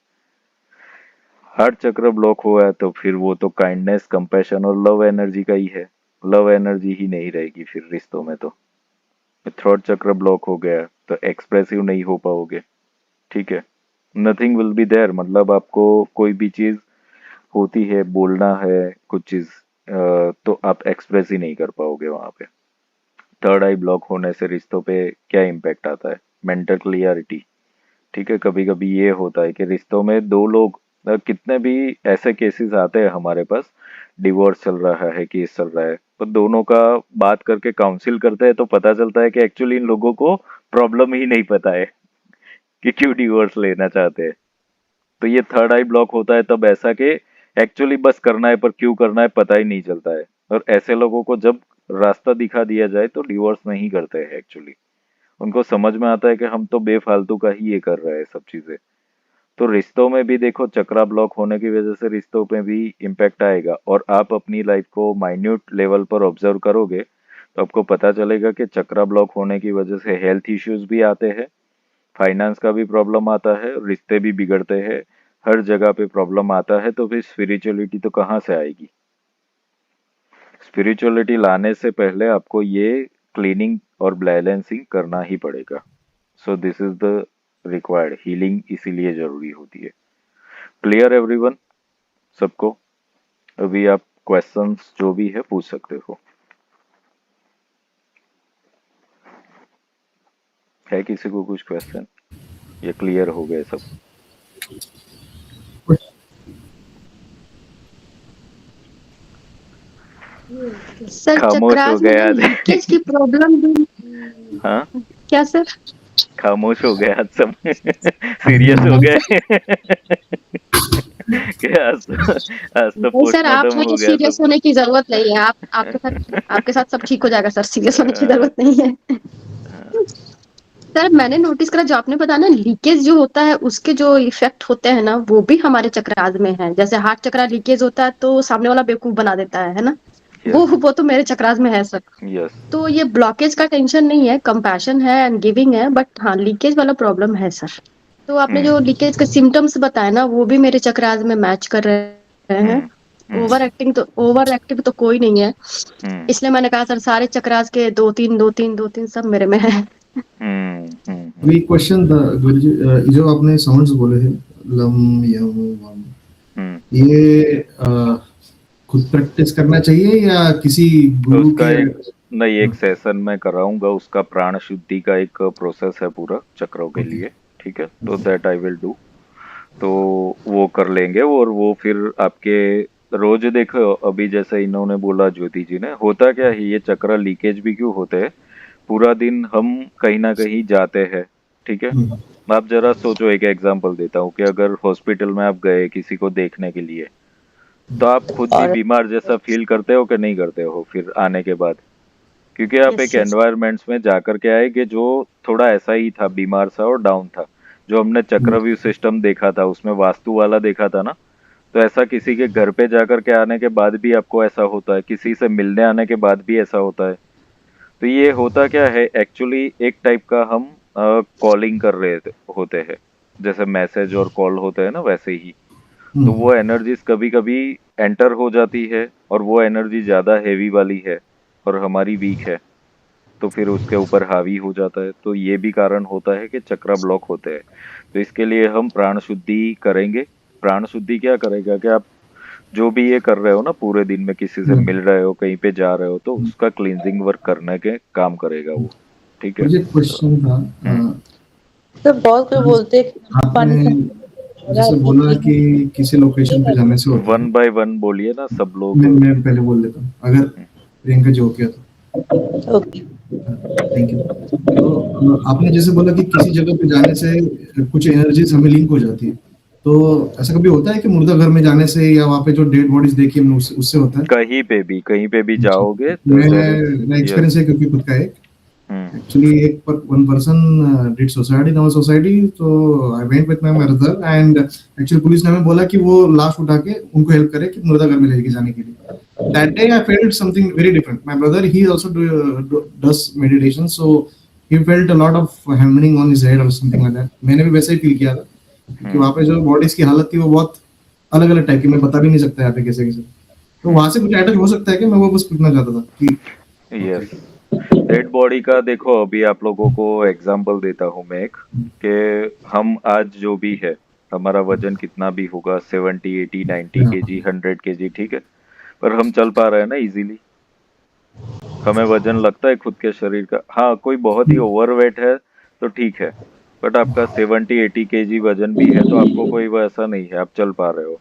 S1: हार्ट चक्र ब्लॉक हुआ है तो फिर वो तो काइंडनेस, कंपैशन और लव एनर्जी का ही है। लव एनर्जी ही नहीं रहेगी फिर रिश्तों में। तो थ्रोट चक्र ब्लॉक हो गया तो एक्सप्रेसिव नहीं हो पाओगे। ठीक है, नथिंग विल बी देयर, मतलब आपको कोई भी चीज होती है, बोलना है कुछ चीज, तो आप एक्सप्रेस ही नहीं कर पाओगे वहां पे। थर्ड आई ब्लॉक होने से रिश्तों पे क्या इम्पैक्ट आता है, मेंटल क्लियरिटी। ठीक है, कभी कभी ये होता है कि रिश्तों में दो लोग, कितने भी ऐसे केसेस आते हैं हमारे पास, डिवोर्स चल रहा है, केस चल रहा है, तो दोनों का बात करके काउंसिल करते हैं तो पता चलता है कि एक्चुअली इन लोगों को प्रॉब्लम ही नहीं पता है कि क्यों डिवोर्स लेना चाहते हैं। तो ये थर्ड आई ब्लॉक होता है तब ऐसा कि एक्चुअली बस करना है पर क्यों करना है पता ही नहीं चलता है। और ऐसे लोगों को जब रास्ता दिखा दिया जाए तो डिवोर्स नहीं करते हैं एक्चुअली। उनको समझ में आता है कि हम तो बेफालतू का ही ये कर रहे हैं सब चीजें। तो रिश्तों में भी देखो, चक्रा ब्लॉक होने की वजह से रिश्तों में भी इम्पैक्ट आएगा। और आप अपनी लाइफ को माइन्यूट लेवल पर ऑब्जर्व करोगे तो आपको पता चलेगा कि चक्रा ब्लॉक होने की वजह से हेल्थ इश्यूज भी आते हैं, फाइनेंस का भी प्रॉब्लम आता है, रिश्ते भी बिगड़ते हैं, हर जगह पे प्रॉब्लम आता है। तो फिर स्पिरिचुअलिटी तो कहाँ से आएगी। स्पिरिचुअलिटी लाने से पहले आपको ये क्लीनिंग और बैलेंसिंग करना ही पड़ेगा। So this is the required healing, इसीलिए जरूरी होती है। क्लियर एवरीवन सबको। अभी आप क्वेश्चंस जो भी है पूछ सकते हो। है किसी को कुछ क्वेश्चन, ये क्लियर हो गए सब।
S5: सर
S1: खामोश हो
S5: चक्रास में
S1: गया
S5: जो लीकेज की प्रॉब्लम भी,
S1: हाँ
S5: क्या सर?
S1: खामोश हो गया आज सब सीरियस हो गए क्या आज तो
S5: नहीं सर,
S1: पोस्टमार्टम
S5: आपने
S1: हो गया
S5: सीरियस
S1: सब।
S5: होने की जरूरत नहीं है। आपके साथ सब ठीक हो जाएगा सर, सीरियस होने की जरूरत नहीं है। सर मैंने नोटिस करा, जो आपने बताया ना लीकेज जो होता है उसके जो इफेक्ट होते हैं ना वो भी हमारे चक्रास में है। जैसे हार्ट चक्रा लीकेज होता है तो सामने वाला बेवकूफ बना देता है ना। वो तो मेरे चक्रास में है सर।
S1: यस,
S5: तो ये ब्लॉकेज का टेंशन नहीं है, कंपैशन है एंड गिविंग है, बट हाँ लीकेज वाला प्रॉब्लम है सर। तो आपने जो लीकेज के सिम्टम्स बताए ना वो भी मेरे चक्रास में मैच कर रहे हैं। ओवर एक्टिव तो कोई नहीं है, इसलिए मैंने कहा सर सारे चक्रास के दो तीन सब मेरे में है।
S3: अभी क्वेश्चन था गुरुजी, जो आपने साउंड्स बोले थे लम यम वम, ये खुद प्रैक्टिस करना चाहिए या किसी गुरु
S1: उसका
S3: के?
S1: एक नहीं, एक सेशन में कराऊंगा, उसका प्राण शुद्धि का एक प्रोसेस है पूरा चक्रों के लिए, ठीक है, तो दैट आई विल डू। तो वो कर लेंगे, और वो फिर आपके रोज देखो, अभी जैसे इन्होंने बोला ज्योति जी ने, होता क्या है ये चक्र लीकेज भी क्यों होते हैं, पूरा दिन हम कहीं ना कहीं जाते हैं, ठीक है। आप जरा सोचो, एक एग्जांपल देता हूँ कि अगर हॉस्पिटल में आप गए किसी को देखने के लिए, तो आप खुद भी बीमार जैसा फील करते हो कि नहीं करते हो फिर आने के बाद, क्योंकि आप एक एनवायरमेंट्स में जाकर के आए कि जो थोड़ा ऐसा ही था, बीमार सा और डाउन था। जो हमने चक्रव्यूह सिस्टम देखा था उसमें वास्तु वाला देखा था ना, तो ऐसा किसी के घर पे जाकर के आने के बाद भी आपको ऐसा होता है, किसी से मिलने आने के बाद भी ऐसा होता है। तो ये होता क्या है एक्चुअली, एक टाइप का हम कॉलिंग कर रहे होते हैं, जैसे मैसेज और कॉल होते हैं ना, वैसे ही। तो वो एनर्जीज कभी कभी एंटर हो जाती है, और वो एनर्जी ज्यादा हेवी वाली है और हमारी वीक है, तो फिर उसके ऊपर हावी हो जाता है। तो ये भी कारण होता है कि चक्र ब्लॉक होते हैं। तो इसके लिए हम प्राण शुद्धि करेंगे। प्राण शुद्धि क्या करेगा कि आप जो भी ये कर रहे हो ना, पूरे दिन में किसी से मिल रहे हो, कहीं पे जा रहे हो, तो उसका क्लींजिंग वर्क करने के काम करेगा वो, ठीक है।
S3: मुझे क्वेश्चन था,
S10: तो बहुत कोई बोलते हैं कि पानी
S3: आपने जैसे बोला कि किसी लोकेशन पे जाने से होता है,
S1: 1 by 1 बोलिए ना सब लोग।
S3: मैं पहले बोल देता हूँ, अगर प्रियंका जी ओके तो।
S10: ओके।
S3: Thank you. तो आपने जैसे बोला कि किसी जगह पे जाने से कुछ एनर्जीज हमें लिंक हो जाती है, तो ऐसा कभी होता है कि मुर्दा घर में जाने से या वहाँ पे जो डेड बॉडीज देखी हमने उससे होता है?
S1: कहीं पे भी जाओगे तो
S3: मैं एक्सपीरियंस है, क्योंकि खुद का एक actually one person did suicide in our society, so I went with my brother and actually police ने हमें बोला कि वो लाश उठा के उनको हेल्प करे कि मुर्दा घर में लेके जाने के लिए। That day I felt something very different. My brother, he also does meditation, so he felt a lot of hammering on his head or something like that. मैंने भी वैसे ही फील किया था, क्योंकि वहाँ पे जो बॉडीज की हालत थी वो बहुत अलग अलग टाइप की, मैं बता भी नहीं सकता यहाँ पे कैसे कैसे। तो वहाँ से कुछ अटैच हो सकता है कि मैं वो बस पूछना चाहता था कि
S1: यस, डेड बॉडी का देखो, अभी आप लोगों को एग्जांपल देता हूँ मैं एक, कि हम आज जो भी है, हमारा वजन कितना भी होगा, 70 80 90 केजी 100 केजी, ठीक है, पर हम चल पा रहे हैं ना इजीली। हमें वजन लगता है खुद के शरीर का, हाँ कोई बहुत ही ओवरवेट है तो ठीक है, बट आपका 70 80 केजी वजन भी है तो आपको कोई वैसा नहीं है, आप चल पा रहे हो।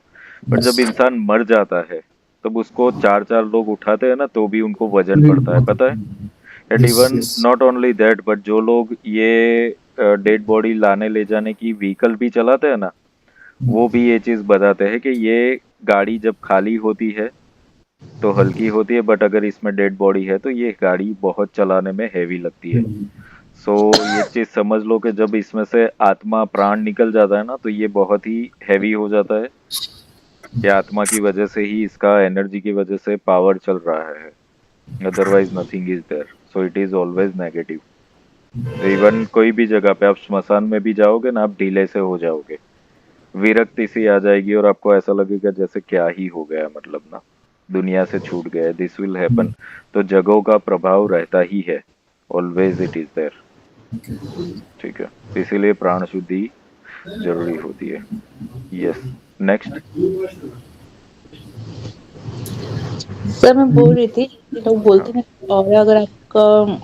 S1: बट जब इंसान मर जाता है तब उसको 4 लोग उठाते हैं ना, तो भी उनको वजन पड़ता है, पता है। And even not only that, but जो लोग ये डेड बॉडी लाने ले जाने की व्हीकल भी चलाते हैं ना, वो भी ये चीज बताते हैं कि ये गाड़ी जब खाली होती है तो हल्की होती है, बट अगर इसमें डेड बॉडी है तो ये गाड़ी बहुत चलाने में हैवी लगती है। सो ये चीज समझ लो कि जब इसमें से आत्मा प्राण निकल जाता है ना, तो ये बहुत ही हैवी हो जाता है, कि आत्मा की वजह से ही, इसका एनर्जी की वजह से पावर चल रहा है, otherwise nothing is there, so it is always negative. तो इवन कोई भी जगह पे आप श्मशान में भी जाओगे ना, आप ढीले से हो जाओगे, विरक्ति सी आ जाएगी और आपको ऐसा लगेगा जैसे क्या ही हो गया, मतलब ना दुनिया से छूट गया, दिस विल हैपन। तो जगहों का प्रभाव रहता ही है, ऑलवेज इट इज देयर, ठीक है। इसीलिए प्राण शुद्धि जरूरी होती है। Yes, next.
S10: सर मैं बोल रही थी, लोग बोलते हैं और अगर आपका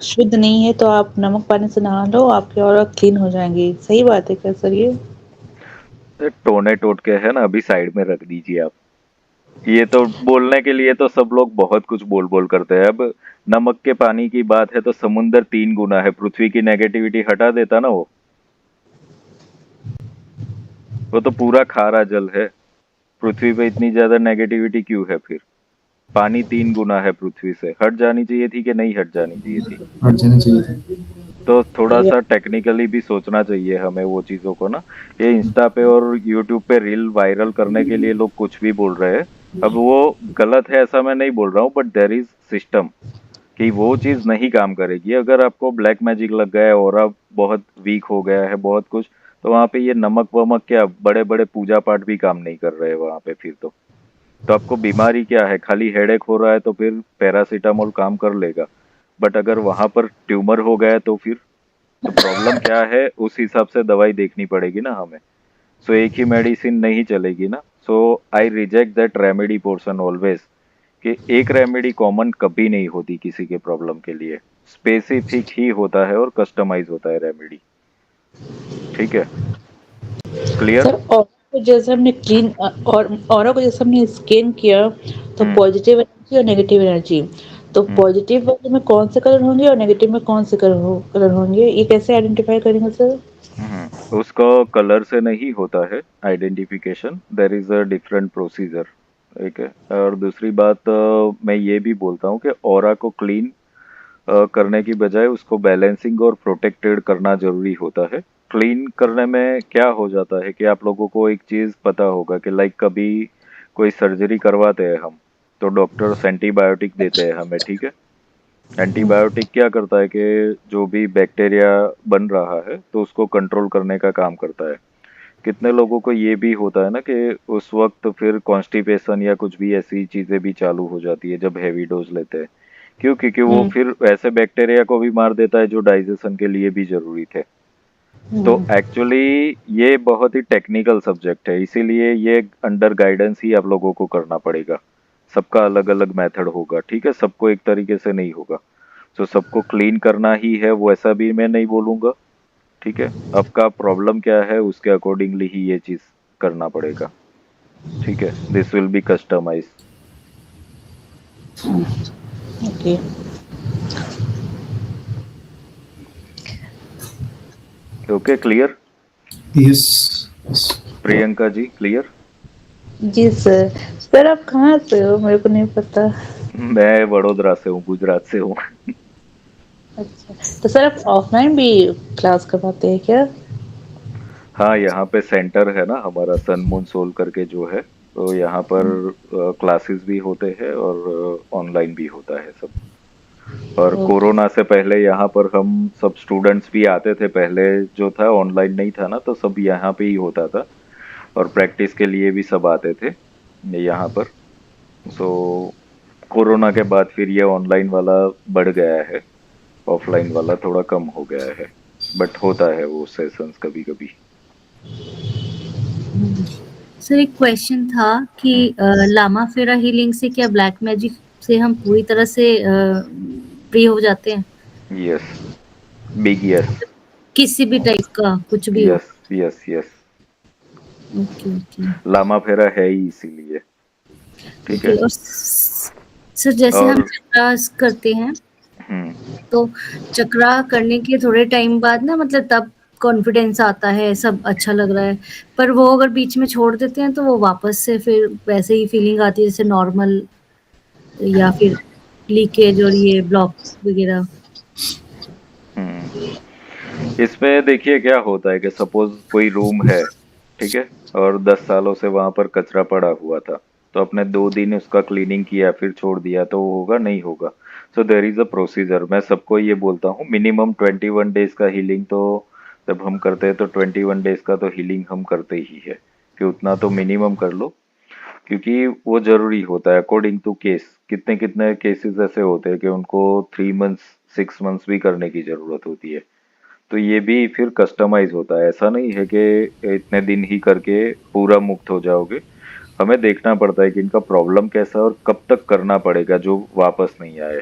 S10: शुद्ध नहीं है तो आप नमक पानी से नहा लो, आपकी और क्लीन हो जाएंगी, सही बात है क्या सर ये?
S1: टोने टोट के है ना, अभी साइड में रख दीजिए आप। ये तो बोलने के लिए तो सब लोग बहुत कुछ बोल बोल करते हैं। अब नमक के पानी की बात है तो समुंदर 3 गुना है, पृथ्वी की नेगेटिविटी हटा देता ना वो तो पूरा खारा जल है। पृथ्वी पे इतनी ज्यादा नेगेटिविटी क्यों है फिर? पानी 3 गुना है पृथ्वी से, हट जानी चाहिए थी कि नहीं हट जानी चाहिए थी?
S3: हट जानी चाहिए थी।
S1: तो थोड़ा सा टेक्निकली भी सोचना चाहिए हमें वो चीजों को ना। ये इंस्टा पे और यूट्यूब पे रील वायरल करने के लिए लोग कुछ भी बोल रहे हैं। अब वो गलत है ऐसा मैं नहीं बोल रहा हूँ, बट देयर इज सिस्टम। कि वो चीज नहीं काम करेगी। अगर आपको ब्लैक मैजिक लग गया है और आप बहुत वीक हो गया है बहुत कुछ, तो वहां पे ये नमक वमक क्या बड़े बड़े पूजा पाठ भी काम नहीं कर रहे वहां पे फिर तो आपको बीमारी क्या है, खाली हेडेक हो रहा है तो फिर पैरासीटामोल काम कर लेगा। बट अगर वहां पर ट्यूमर हो गया तो फिर तो प्रॉब्लम क्या है उस हिसाब से दवाई देखनी पड़ेगी ना हमें। सो एक ही मेडिसिन नहीं चलेगी ना। So I reject that remedy portion always, कि एक रेमेडी कॉमन कभी नहीं होती किसी के प्रॉब्लम के लिए, स्पेसिफिक ही होता है और कस्टमाइज होता है रेमेडी। ठीक है, क्लियर?
S10: सर और को जैसे हमने क्लीन और ऑरा को जैसे हमने स्कैन किया तो
S1: हम्म
S10: पॉजिटिव एनर्जी और नेगेटिव एनर्जी, तो
S1: हम्म
S10: पॉजिटिव वाले में कौन से कलर होंगे और नेगेटिव में कौन से कलर होंगे, ये कैसे आइडेंटिफाई करेंगे सर?
S1: उसको कलर से नहीं होता है identification, there is a different procedure. ठीक है, और दूसरी बात मैं ये भी बोलता हूँ कि ऑरा को क्लीन करने की बजाय उसको बैलेंसिंग और प्रोटेक्टेड करना जरूरी होता है। क्लीन करने में क्या हो जाता है कि आप लोगों को एक चीज पता होगा कि लाइक कभी कोई सर्जरी करवाते हैं हम, तो डॉक्टर्स एंटीबायोटिक देते हैं हमें। ठीक है, एंटीबायोटिक क्या करता है कि जो भी बैक्टीरिया बन रहा है तो उसको कंट्रोल करने का काम करता है। कितने लोगों को ये भी होता है ना कि उस वक्त फिर कॉन्स्टिपेशन या कुछ भी ऐसी चीजें भी चालू हो जाती है जब हैवी डोज लेते हैं। क्यों? क्योंकि वो फिर ऐसे बैक्टीरिया को भी मार देता है जो डाइजेशन के लिए भी जरूरी थे। तो एक्चुअली ये बहुत ही टेक्निकल सब्जेक्ट है, इसीलिए ये अंडर गाइडेंस ही आप लोगों को करना पड़ेगा। सबका अलग अलग मेथड होगा। ठीक है, सबको एक तरीके से नहीं होगा। तो सबको क्लीन करना ही है वो ऐसा भी मैं नहीं बोलूंगा। ठीक है, आपका प्रॉब्लम क्या है उसके अकॉर्डिंगली ही ये चीज करना पड़ेगा। ठीक है, this will be customize.
S10: Okay.
S1: Okay, clear?
S3: Yes.
S1: Priyanka ji clear?
S10: जी सर। सर आप कहाँ से हो, मेरे को नहीं पता।
S1: मैं वडोदरा से हूँ, गुजरात से हूँ।
S10: अच्छा, तो सर आप ऑफलाइन भी क्लास करवाते हैं क्या?
S1: हाँ, यहाँ पे सेंटर है ना हमारा, सनमून सोल करके जो है, तो यहाँ पर क्लासेस भी होते हैं और ऑनलाइन भी होता है सब। और कोरोना से पहले यहाँ पर हम सब स्टूडेंट्स भी आते थे। पहले जो था ऑनलाइन नहीं था ना, तो सब यहाँ पे ही होता था और प्रैक्टिस के लिए भी सब आते थे यहाँ पर। सो कोरोना के बाद फिर ये ऑनलाइन वाला बढ़ गया है, ऑफलाइन वाला थोड़ा कम हो गया है, बट होता है वो सेशंस कभी कभी।
S11: सर एक क्वेश्चन था कि लामा फेरा हीलिंग से क्या ब्लैक मैजिक से हम पूरी तरह से फ्री हो जाते हैं?
S1: Yes, big yes.
S11: किसी भी टाइप का कुछ भी हो?
S1: Yes yes yes,
S11: okay okay
S1: लामा फेरा है ही इसीलिए। ठीक है।
S11: और सर जैसे हम चक्रा करते हैं तो चक्रा करने के थोड़े टाइम बाद ना, मतलब तब कॉन्फिडेंस आता है, सब अच्छा लग रहा है, पर वो अगर बीच में छोड़ देते हैं तो वो वापस से फिर वैसे ही फीलिंग आती है जैसे नॉर्मल, या फिर लीकेज और ये ब्लॉक वगैरह।
S1: इसमें देखिए क्या होता है कि सपोज कोई रूम है, ठीक है, और 10 सालों से वहां पर कचरा पड़ा हुआ था, तो आपने 2 दिन उसका क्लीनिंग किया फिर छोड़ दिया तो वो होगा? नहीं होगा। So there is a procedure. मैं सबको ये बोलता हूँ मिनिमम 21 डेज का हीलिंग तो जब हम करते हैं तो 21 डेज का तो हीलिंग हम करते ही है, कि उतना तो मिनिमम कर लो, क्योंकि वो जरूरी होता है अकॉर्डिंग टू केस। कितने कितने केसेस ऐसे होते हैं कि उनको 3 मंथ्स 6 मंथ्स भी करने की जरूरत होती है। तो ये भी फिर कस्टमाइज होता है, ऐसा नहीं है कि इतने दिन ही करके पूरा मुक्त हो जाओगे। हमें देखना पड़ता है कि इनका प्रॉब्लम कैसा है और कब तक करना पड़ेगा जो वापस नहीं आए।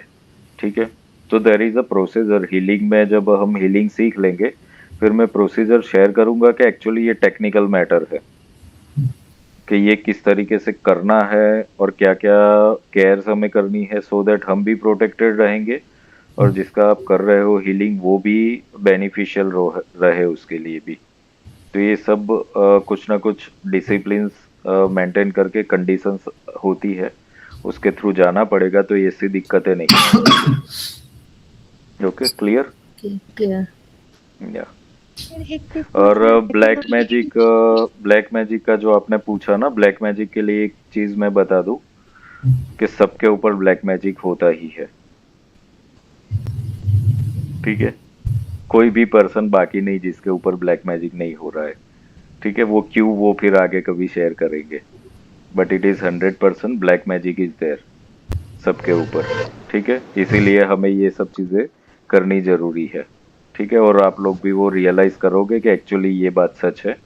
S1: ठीक है, तो there is a procedure healing में। जब हम हीलिंग सीख लेंगे फिर मैं प्रोसीजर शेयर करूंगा कि एक्चुअली ये टेक्निकल मैटर है कि ये किस तरीके से करना है और क्या क्या केयर्स हमें करनी है, सो दैट हम भी प्रोटेक्टेड रहेंगे और जिसका आप कर रहे हो हीलिंग वो भी बेनिफिशियल रहे उसके लिए भी। तो ये सब कुछ ना कुछ डिसिप्लिन मेंटेन करके कंडीशंस होती है, उसके थ्रू जाना पड़ेगा, तो ये ऐसी दिक्कतें नहीं। Okay, clear?
S11: क्लियर।
S1: या और ब्लैक मैजिक का जो आपने पूछा ना, ब्लैक मैजिक के लिए एक चीज मैं बता दूं कि सबके ऊपर ब्लैक मैजिक होता ही है। ठीक है, कोई भी पर्सन बाकी नहीं जिसके ऊपर ब्लैक मैजिक नहीं हो रहा है, ठीक है। वो क्यों, वो फिर आगे कभी शेयर करेंगे, but it is 100% black magic is there सबके ऊपर, ठीक है। इसीलिए हमें ये सब चीजें करनी जरूरी है, ठीक है। और आप लोग भी वो रियलाइज करोगे कि एक्चुअली ये बात सच है,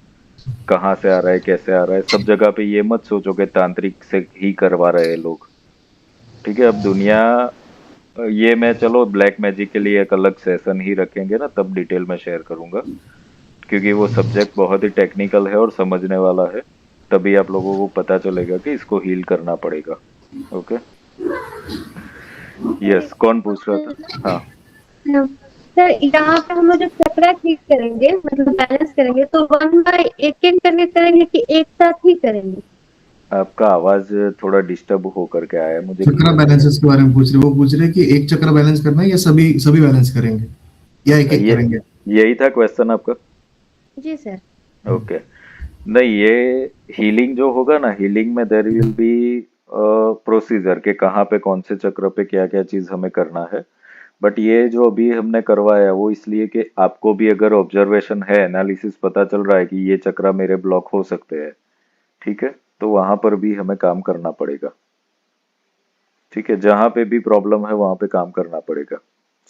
S1: कहाँ से आ रहा है, कैसे आ रहा है। सब जगह पे ये मत सोचो कि तांत्रिक से ही करवा रहे हैं लोग, ठीक है। अब दुनिया, ये मैं चलो ब्लैक मैजिक के लिए एक अलग सेशन ही रखेंगे ना, तब डिटेल में शेयर करूंगा, क्योंकि वो सब्जेक्ट बहुत ही टेक्निकल है और समझने वाला है। तभी आप लोगों को पता चलेगा कि इसको हील करना पड़ेगा। ओके, यस, कौन पूछ रहा था? हाँ
S6: सर, यहाँ पे हम लोग जब चक्रा ठीक करेंगे, मतलब बैलेंस करेंगे, तो 1 बाय एक एक करके करेंगे कि एक साथ ही करेंगे?
S1: आपका आवाज थोड़ा डिस्टर्ब होकर के आया मुझे।
S3: चक्रा बैलेंसेस के बारे में पूछ रहे, वो पूछ रहे कि एक चक्रा बैलेंस करना है या सभी सभी बैलेंस करेंगे या एक एक करेंगे?
S1: यही था क्वेश्चन आपका?
S6: जी सर।
S1: ओके, नहीं, ये हीलिंग जो होगा ना, हीलिंग में देयर विल बी प्रोसीजर के कहाँ पे कौन से चक्र पे क्या क्या चीज हमें करना है। बट ये जो अभी हमने करवाया वो इसलिए कि आपको भी अगर ऑब्जर्वेशन है, एनालिसिस पता चल रहा है कि ये चक्र मेरे ब्लॉक हो सकते हैं, ठीक है, तो वहां पर भी हमें काम करना पड़ेगा, ठीक है। जहां पे भी प्रॉब्लम है वहां पे काम करना पड़ेगा।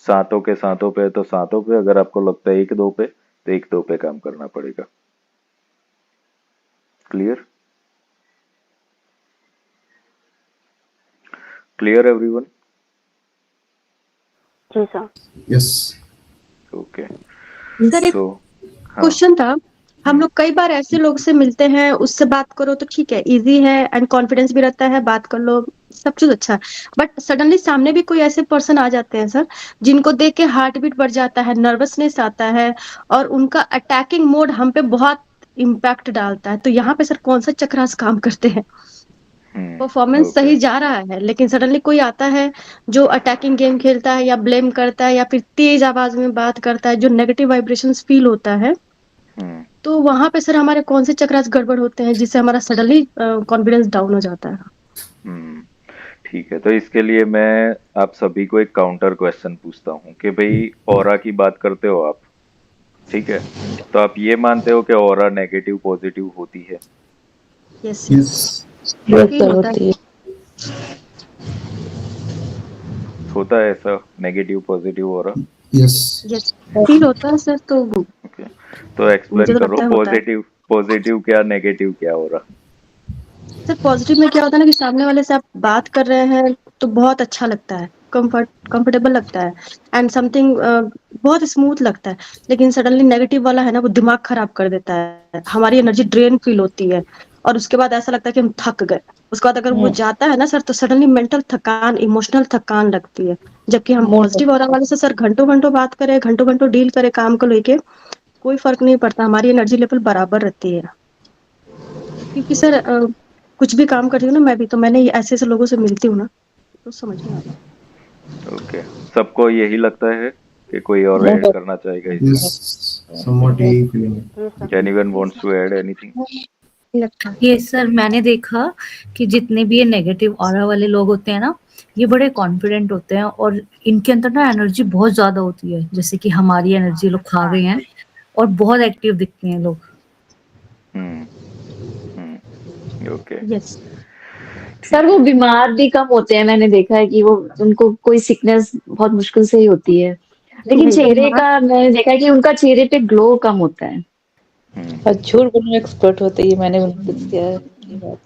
S1: सांतों के सांतों पे तो सांतों पे, अगर आपको लगता है 1-2 पे तो 1-2 पे काम करना पड़ेगा। क्लियर? Clear everyone?
S4: जी सर।
S3: यस।
S1: ओके,
S5: सर एक
S1: तो
S5: क्वेश्चन था, हम लोग कई बार ऐसे लोग से मिलते हैं, उससे बात करो तो ठीक है, इजी है एंड कॉन्फिडेंस भी रहता है, बात कर लो, सब चीज अच्छा है। बट सडनली सामने भी कोई ऐसे पर्सन आ जाते हैं सर, जिनको देख के हार्ट बीट बढ़ जाता है, नर्वसनेस आता है, और उनका अटैकिंग मोड हम पे बहुत इम्पैक्ट डालता है। तो यहाँ पे सर कौन सा चक्रास काम करते हैं? परफॉर्मेंस सही जा रहा है, लेकिन सडनली कोई आता है जो अटैकिंग गेम खेलता है या ब्लेम करता है या फिर तेज आवाज में बात करता है, जो नेगेटिव वाइब्रेशंस फील होता है, तो वहां पे सर हमारे कौन से चक्रास गड़बड़ होते हैं जिससे हमारा सडनली कॉन्फिडेंस डाउन हो जाता है?
S1: ठीक है, तो इसके लिए मैं आप सभी को एक काउंटर क्वेश्चन पूछता हूँ कि भाई ऑरा की बात करते हो आप, ठीक है, तो आप ये मानते हो कि ऑरा नेगेटिव पॉजिटिव होती है?
S5: यस
S1: होता है ऐसा negative positive aura?
S5: Yes feel होता है सर।
S1: तो एक्सप्लेन
S5: मुझे तो
S1: करो,
S5: लगता है होता है।
S1: पॉजिटिव क्या, नेगेटिव क्या हो रहा?
S5: सर पॉजिटिव में क्या होता है ना कि सामने वाले से आप बात कर रहे हैं तो बहुत अच्छा लगता है, कंफर्टेबल लगता है एंड समथिंग बहुत स्मूथ लगता है। लेकिन सडनली नेगेटिव वाला है ना, वो दिमाग खराब कर देता है, हमारी एनर्जी ड्रेन फील होती है और उसके बाद ऐसा लगता है कि हम थक गए। उसके बाद अगर वो जाता है ना सर, तो सडनली मेंटल थकान, इमोशनल थकान लगती है। जबकि हम पॉजिटिव ऑरा वाले से सर घंटों घंटों बात करें, घंटों घंटों डील करें काम को लेके, कोई फर्क नहीं पड़ता, हमारी एनर्जी लेवल बराबर रहती है। क्योंकि सर कुछ भी काम करती हूँ ना मैं भी, तो मैंने ऐसे ऐसे लोगों से मिलती हूँ ना, तो समझ में आता है।
S1: ओके, सबको यही लगता है कि कोई और ऐड करना चाहेगा इसमें? Anyone wants to add anything?
S11: ये सर मैंने देखा कि जितने भी ये नेगेटिव ऑरा वाले लोग होते हैं ना, ये बड़े कॉन्फिडेंट होते हैं और इनके अंदर ना एनर्जी बहुत ज्यादा होती है, जैसे कि हमारी एनर्जी लोग खा गए हैं और बहुत एक्टिव दिखते हैं लोग।
S1: ओके,
S5: यस
S12: सर वो बीमार भी कम होते हैं, मैंने देखा है कि वो उनको कोई सिकनेस बहुत मुश्किल से ही होती है, लेकिन चेहरे का मैंने देखा है कि उनका चेहरे पे ग्लो कम होता है।
S10: और झूठ बोलने में एक्सपर्ट होते हैं, मैंने नोटिस किया है ये बात।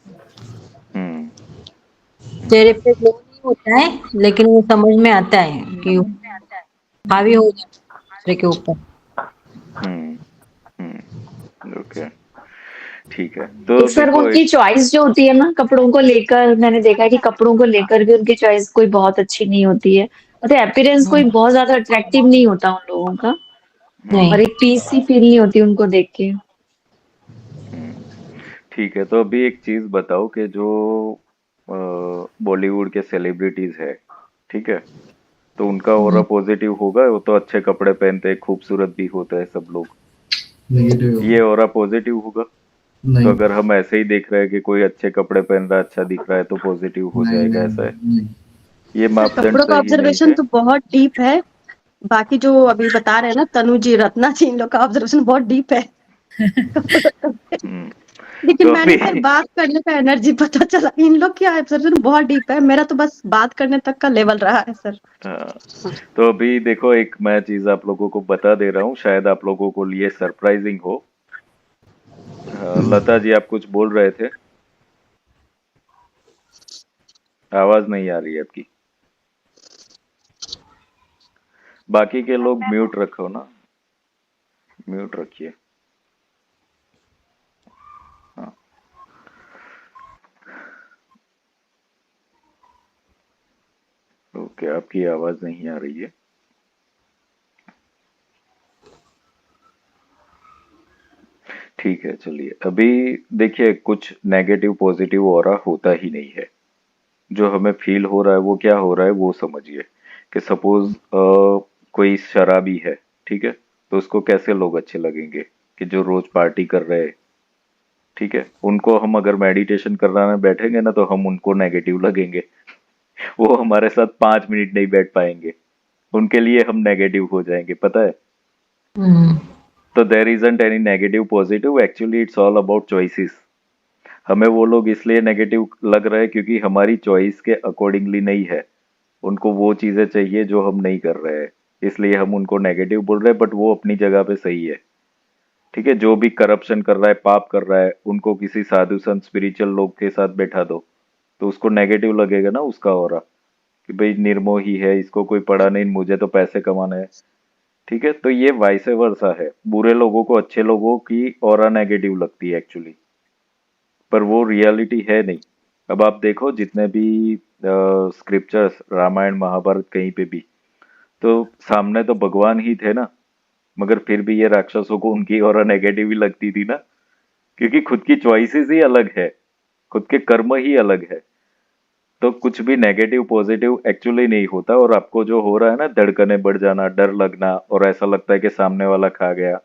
S13: चेहरे पे ग्लो नहीं होता है, लेकिन वो समझ में आता है कि हावी हो जाता है दूसरे के ऊपर।
S1: ओके, ठीक है। तो
S12: सर उनकी चॉइस जो होती है ना कपड़ों को लेकर, मैंने देखा है कि कपड़ों को लेकर भी उनकी चॉइस कोई बहुत अच्छी नहीं होती है, मतलब अपीयरेंस कोई बहुत ज्यादा अट्रैक्टिव नहीं होता उन लोगों का, और एक पीस सी फील नहीं होती उनको देख के।
S1: ठीक है, तो अभी एक चीज बताओ कि जो बॉलीवुड के सेलिब्रिटीज है, ठीक है, तो उनका ऑरा पॉजिटिव होगा? वो तो अच्छे कपड़े पहनते हैं, खूबसूरत भी होते हैं सब लोग, ये ऑरा पॉजिटिव होगा? तो अगर हम ऐसे ही देख रहे हैं कि कोई अच्छे कपड़े पहन रहा है, अच्छा दिख रहा है, तो पॉजिटिव हो जाएगा, ऐसा है? ये मापदंड
S5: कपड़ों का ऑब्जर्वेशन तो बहुत डीप है, बाकी जो अभी बता रहे हैं ना तनु जी, रत्ना जी, इन लोग का ऑब्जर्वेशन बहुत डीप है। लेकिन
S1: तो
S5: मैंने
S1: अभी
S5: सर बात करने का एनर्जी पता चला, इन लोग की ऑब्जर्वेशन बहुत डीप है, मेरा तो बस बात करने तक का लेवल रहा है सर।
S1: हाँ, तो अभी देखो एक मैं चीज आप लोगों को बता दे रहा हूँ, शायद आप लोगों को लिए सरप्राइजिंग हो। लता जी आप कुछ बोल रहे थे, आवाज नहीं आ रही है आपकी। बाकी के लोग म्यूट रखो ना, म्यूट रखिए। हाँ, ओके, आपकी आवाज नहीं आ रही है। ठीक है, चलिए अभी देखिए, कुछ नेगेटिव पॉजिटिव ऑरा होता ही नहीं है। जो हमें फील हो रहा है वो क्या हो रहा है वो समझिए। कि सपोज कोई शराबी है, ठीक है, तो उसको कैसे लोग अच्छे लगेंगे? कि जो रोज पार्टी कर रहे हैं, ठीक है, उनको हम अगर मेडिटेशन कराने बैठेंगे ना तो हम उनको नेगेटिव लगेंगे। वो हमारे साथ 5 मिनट नहीं बैठ पाएंगे, उनके लिए हम नेगेटिव हो जाएंगे, पता है। तो there isn't any negative positive, actually it's all about choices. हमें वो लोग इसलिए नेगेटिव लग रहे हैं क्योंकि हमारी चॉइस के अकॉर्डिंगली नहीं है। उनको वो चीजें चाहिए जो हम नहीं कर रहे हैं, इसलिए हम उनको नेगेटिव बोल रहे हैं, बट वो अपनी जगह पे सही है। ठीक है, जो भी करप्शन कर रहा है, पाप कर रहा है, उनको किसी साधु संत स्पिरिचुअल लोग के साथ बैठा दो तो उसको नेगेटिव लगेगा ना उसका ऑरा। कि भाई निर्मोही है, इसको कोई पढ़ा नहीं, मुझे तो पैसे कमाने हैं। ठीक है, तो ये वाइस वर्सा है, बुरे लोगों को अच्छे लोगों की ऑरा नेगेटिव लगती है एक्चुअली, पर वो रियलिटी है नहीं। अब आप देखो जितने भी स्क्रिप्चर्स, रामायण महाभारत, कहीं पे भी, तो सामने तो भगवान ही थे ना, मगर फिर भी ये राक्षसों को उनकी ऑरा नेगेटिव ही लगती थी ना, क्योंकि खुद की चॉइसेस ही अलग है, खुद के कर्म ही अलग है। तो कुछ भी नेगेटिव पॉजिटिव एक्चुअली नहीं होता, और आपको जो हो रहा है ना, धड़कने बढ़ जाना, डर लगना, और ऐसा लगता है कि सामने वाला खा गया,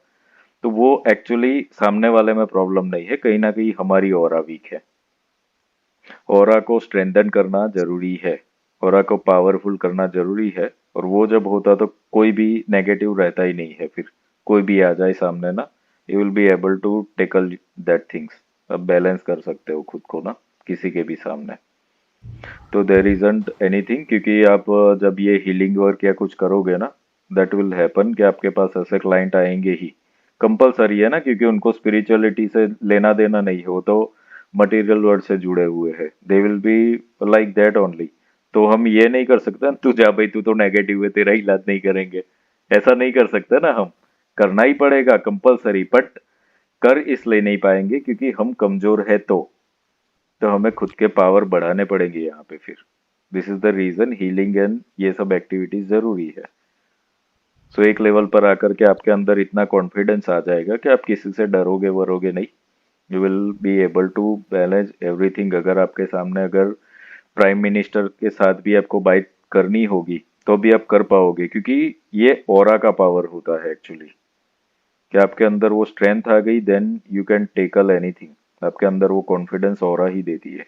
S1: तो वो एक्चुअली सामने वाले में प्रॉब्लम नहीं है, कहीं ना कहीं हमारी ऑरा वीक है। ऑरा को स्ट्रेंथन करना जरूरी है, ऑरा को पावरफुल करना जरूरी है, और वो जब होता तो कोई भी नेगेटिव रहता ही नहीं है। फिर कोई भी आ जाए सामने ना, you will be able to tackle that things. अब बैलेंस कर सकते हो खुद को ना, किसी के भी सामने। तो देर इजंट एनीथिंग, क्योंकि आप जब ये हीलिंग वर्क या कुछ करोगे ना, दैट विल हैपन कि आपके पास ऐसे क्लाइंट आएंगे ही, कंपलसरी है ना, क्योंकि उनको स्पिरिचुअलिटी से लेना देना नहीं हो, तो मटेरियल वर्ल्ड से जुड़े हुए हैं, they will be like that only. तो हम ये नहीं कर सकते तू जा भाई, तू तो नेगेटिव है, तेरा इलाज नहीं करेंगे, ऐसा नहीं कर सकते ना हम। करना ही पड़ेगा कंपलसरी, बट कर इसलिए नहीं पाएंगे क्योंकि हम कमजोर है, तो हमें खुद के पावर बढ़ाने पड़ेंगे यहाँ पे फिर। This is the reason healing and ये सब एक्टिविटीज जरूरी है। सो एक लेवल पर आकर के आपके अंदर इतना कॉन्फिडेंस आ जाएगा कि आप किसी से डरोगे वरोगे नहीं। You will be able to balance everything. अगर आपके सामने अगर प्राइम मिनिस्टर के साथ भी आपको बात करनी होगी तो भी आप कर पाओगे, क्योंकि ये ऑरा का पावर होता है एक्चुअली। कि आपके अंदर वो स्ट्रेंथ आ गई, then you can tackle anything. आपके अंदर वो कॉन्फिडेंस ऑरा ही देती है।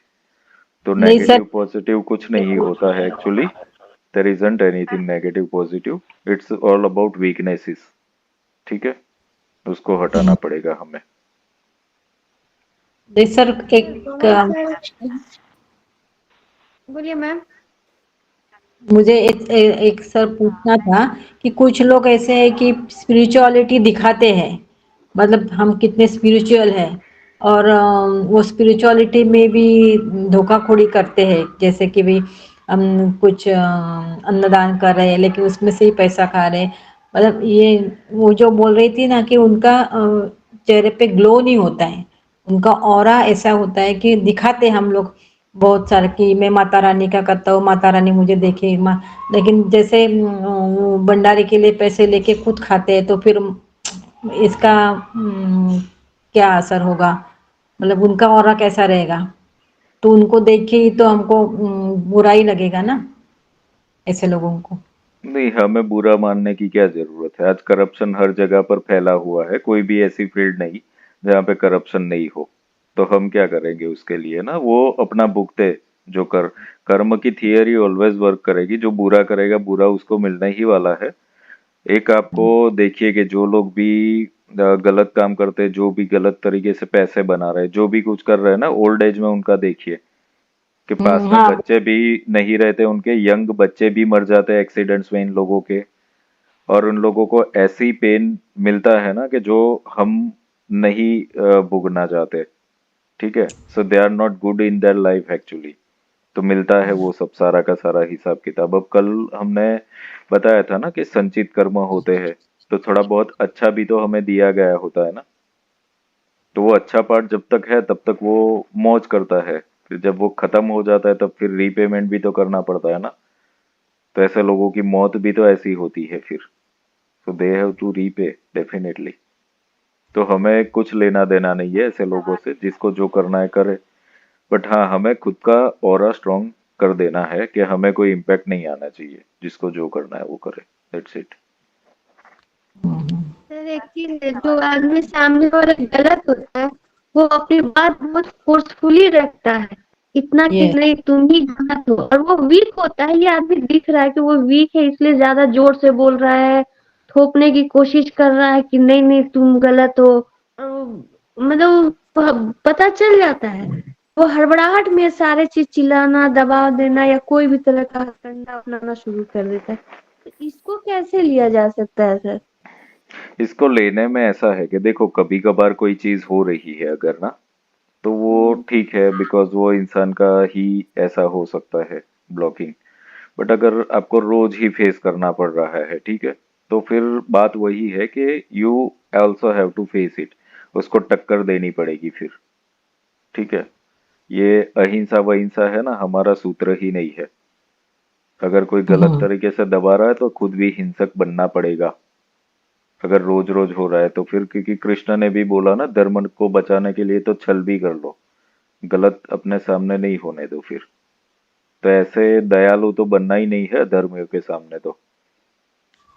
S1: तो
S13: नहीं सर,
S1: नेगेटिव पॉजिटिव कुछ नहीं होता है actually. There isn't anything negative positive, it's all about weaknesses. ठीक है, उसको हटाना पड़ेगा हमें।
S13: नहीं सर, एक
S5: बोलिए मैम।
S13: मुझे एक सर पूछना था कि कुछ लोग ऐसे हैं कि स्पिरिचुअलिटी दिखाते हैं, मतलब हम कितने स्पिरिचुअल हैं, और वो स्पिरिचुअलिटी में भी धोखाखोड़ी करते हैं, जैसे कि भी हम कुछ अन्नदान कर रहे हैं लेकिन उसमें से ही पैसा खा रहे हैं। मतलब ये वो जो बोल रही थी ना कि उनका चेहरे पे ग्लो नहीं होता है, उनका ऑरा ऐसा होता है कि दिखाते हम लोग बहुत सारे कि मैं माता रानी का करता हूँ, माता रानी मुझे देखे माँ, लेकिन जैसे वो भंडारे के लिए पैसे लेके खुद खाते हैं तो फिर इसका क्या असर होगा, मतलब उनका ऑरा कैसा रहेगा। तो उनको देख के ही तो हमको बुरा ही लगेगा ना, ऐसे लोगों को।
S1: नहीं, हमें बुरा मानने की क्या जरूरत है। आज करप्शन हर जगह पर फैला हुआ है, कोई भी ऐसी फील्ड नहीं जहाँ पे करप्शन नहीं हो। तो हम क्या करेंगे उसके लिए ना, वो अपना भुगते। जो कर्म की थियरी ऑलवेज वर्क करेगी, जो बुरा करेगा बुरा उसको मिलना ही वाला है। एक आपको देखिए कि जो लोग भी गलत काम करते हैं, जो भी गलत तरीके से पैसे बना रहे हैं, जो भी कुछ कर रहे हैं ना, ओल्ड एज में उनका देखिए कि पास में
S13: हाँ
S1: बच्चे भी नहीं रहते, उनके यंग बच्चे भी मर जाते हैं एक्सीडेंट्स में इन लोगों के। और उन लोगों को ऐसी पेन मिलता है ना कि जो हम नहीं भुगतना चाहते। ठीक है, so they are not good in their life actually. तो मिलता है वो सब सारा का सारा हिसाब किताब। अब कल हमने बताया था ना कि संचित कर्म होते हैं, तो थोड़ा बहुत अच्छा भी तो हमें दिया गया होता है ना। तो वो अच्छा पार्ट जब तक है तब तक वो मौज करता है, फिर जब वो खत्म हो जाता है तब फिर रीपेमेंट भी तो करना पड़ता है ना। तो ऐसे लोगों की मौत भी तो ऐसी होती है फिर। So they have to repay definitely. तो हमें कुछ लेना देना नहीं है ऐसे लोगों से, जिसको जो करना है करे। बट हाँ, हमें खुद का ऑरा स्ट्रॉन्ग कर देना है कि हमें कोई इम्पैक्ट नहीं आना चाहिए, जिसको जो करना है वो करे। That's it.
S6: सर एक चीज है, जो आदमी सामने वाला गलत होता है वो अपनी बात बहुत फोर्सफुली रखता है, इतना कि
S13: ये
S6: नहीं तुम ही गलत हो, और वो वीक होता है, ये आदमी दिख रहा है कि वो वीक है इसलिए ज्यादा जोर से बोल रहा है, थोपने की कोशिश कर रहा है कि नहीं नहीं तुम गलत हो। मतलब पता चल जाता है, वो हड़बड़ाहट में सारे चीज चिल्लाना दबाव देना या कोई भी तरह का हथकंडा अपनाना शुरू कर देता है। तो इसको कैसे लिया जा सकता है सर?
S1: इसको लेने में ऐसा है कि देखो, कभी कभार कोई चीज हो रही है अगर ना, तो वो ठीक है, बिकॉज वो इंसान का ही ऐसा हो सकता है, ब्लॉकिंग। बट अगर आपको रोज ही फेस करना पड़ रहा है, ठीक है, तो फिर बात वही है कि you also have to face it. उसको टक्कर देनी पड़ेगी फिर। ठीक है, ये अहिंसा वहिंसा है ना, हमारा सूत्र ही नहीं है। अगर कोई गलत तरीके से दबा रहा है तो खुद भी हिंसक बनना पड़ेगा। अगर रोज रोज हो रहा है तो फिर, क्योंकि कृष्ण ने भी बोला ना, धर्म को बचाने के लिए तो छल भी कर लो, गलत अपने सामने नहीं होने दो फिर। तो ऐसे दयालु तो बनना ही नहीं है धर्मियों के सामने। तो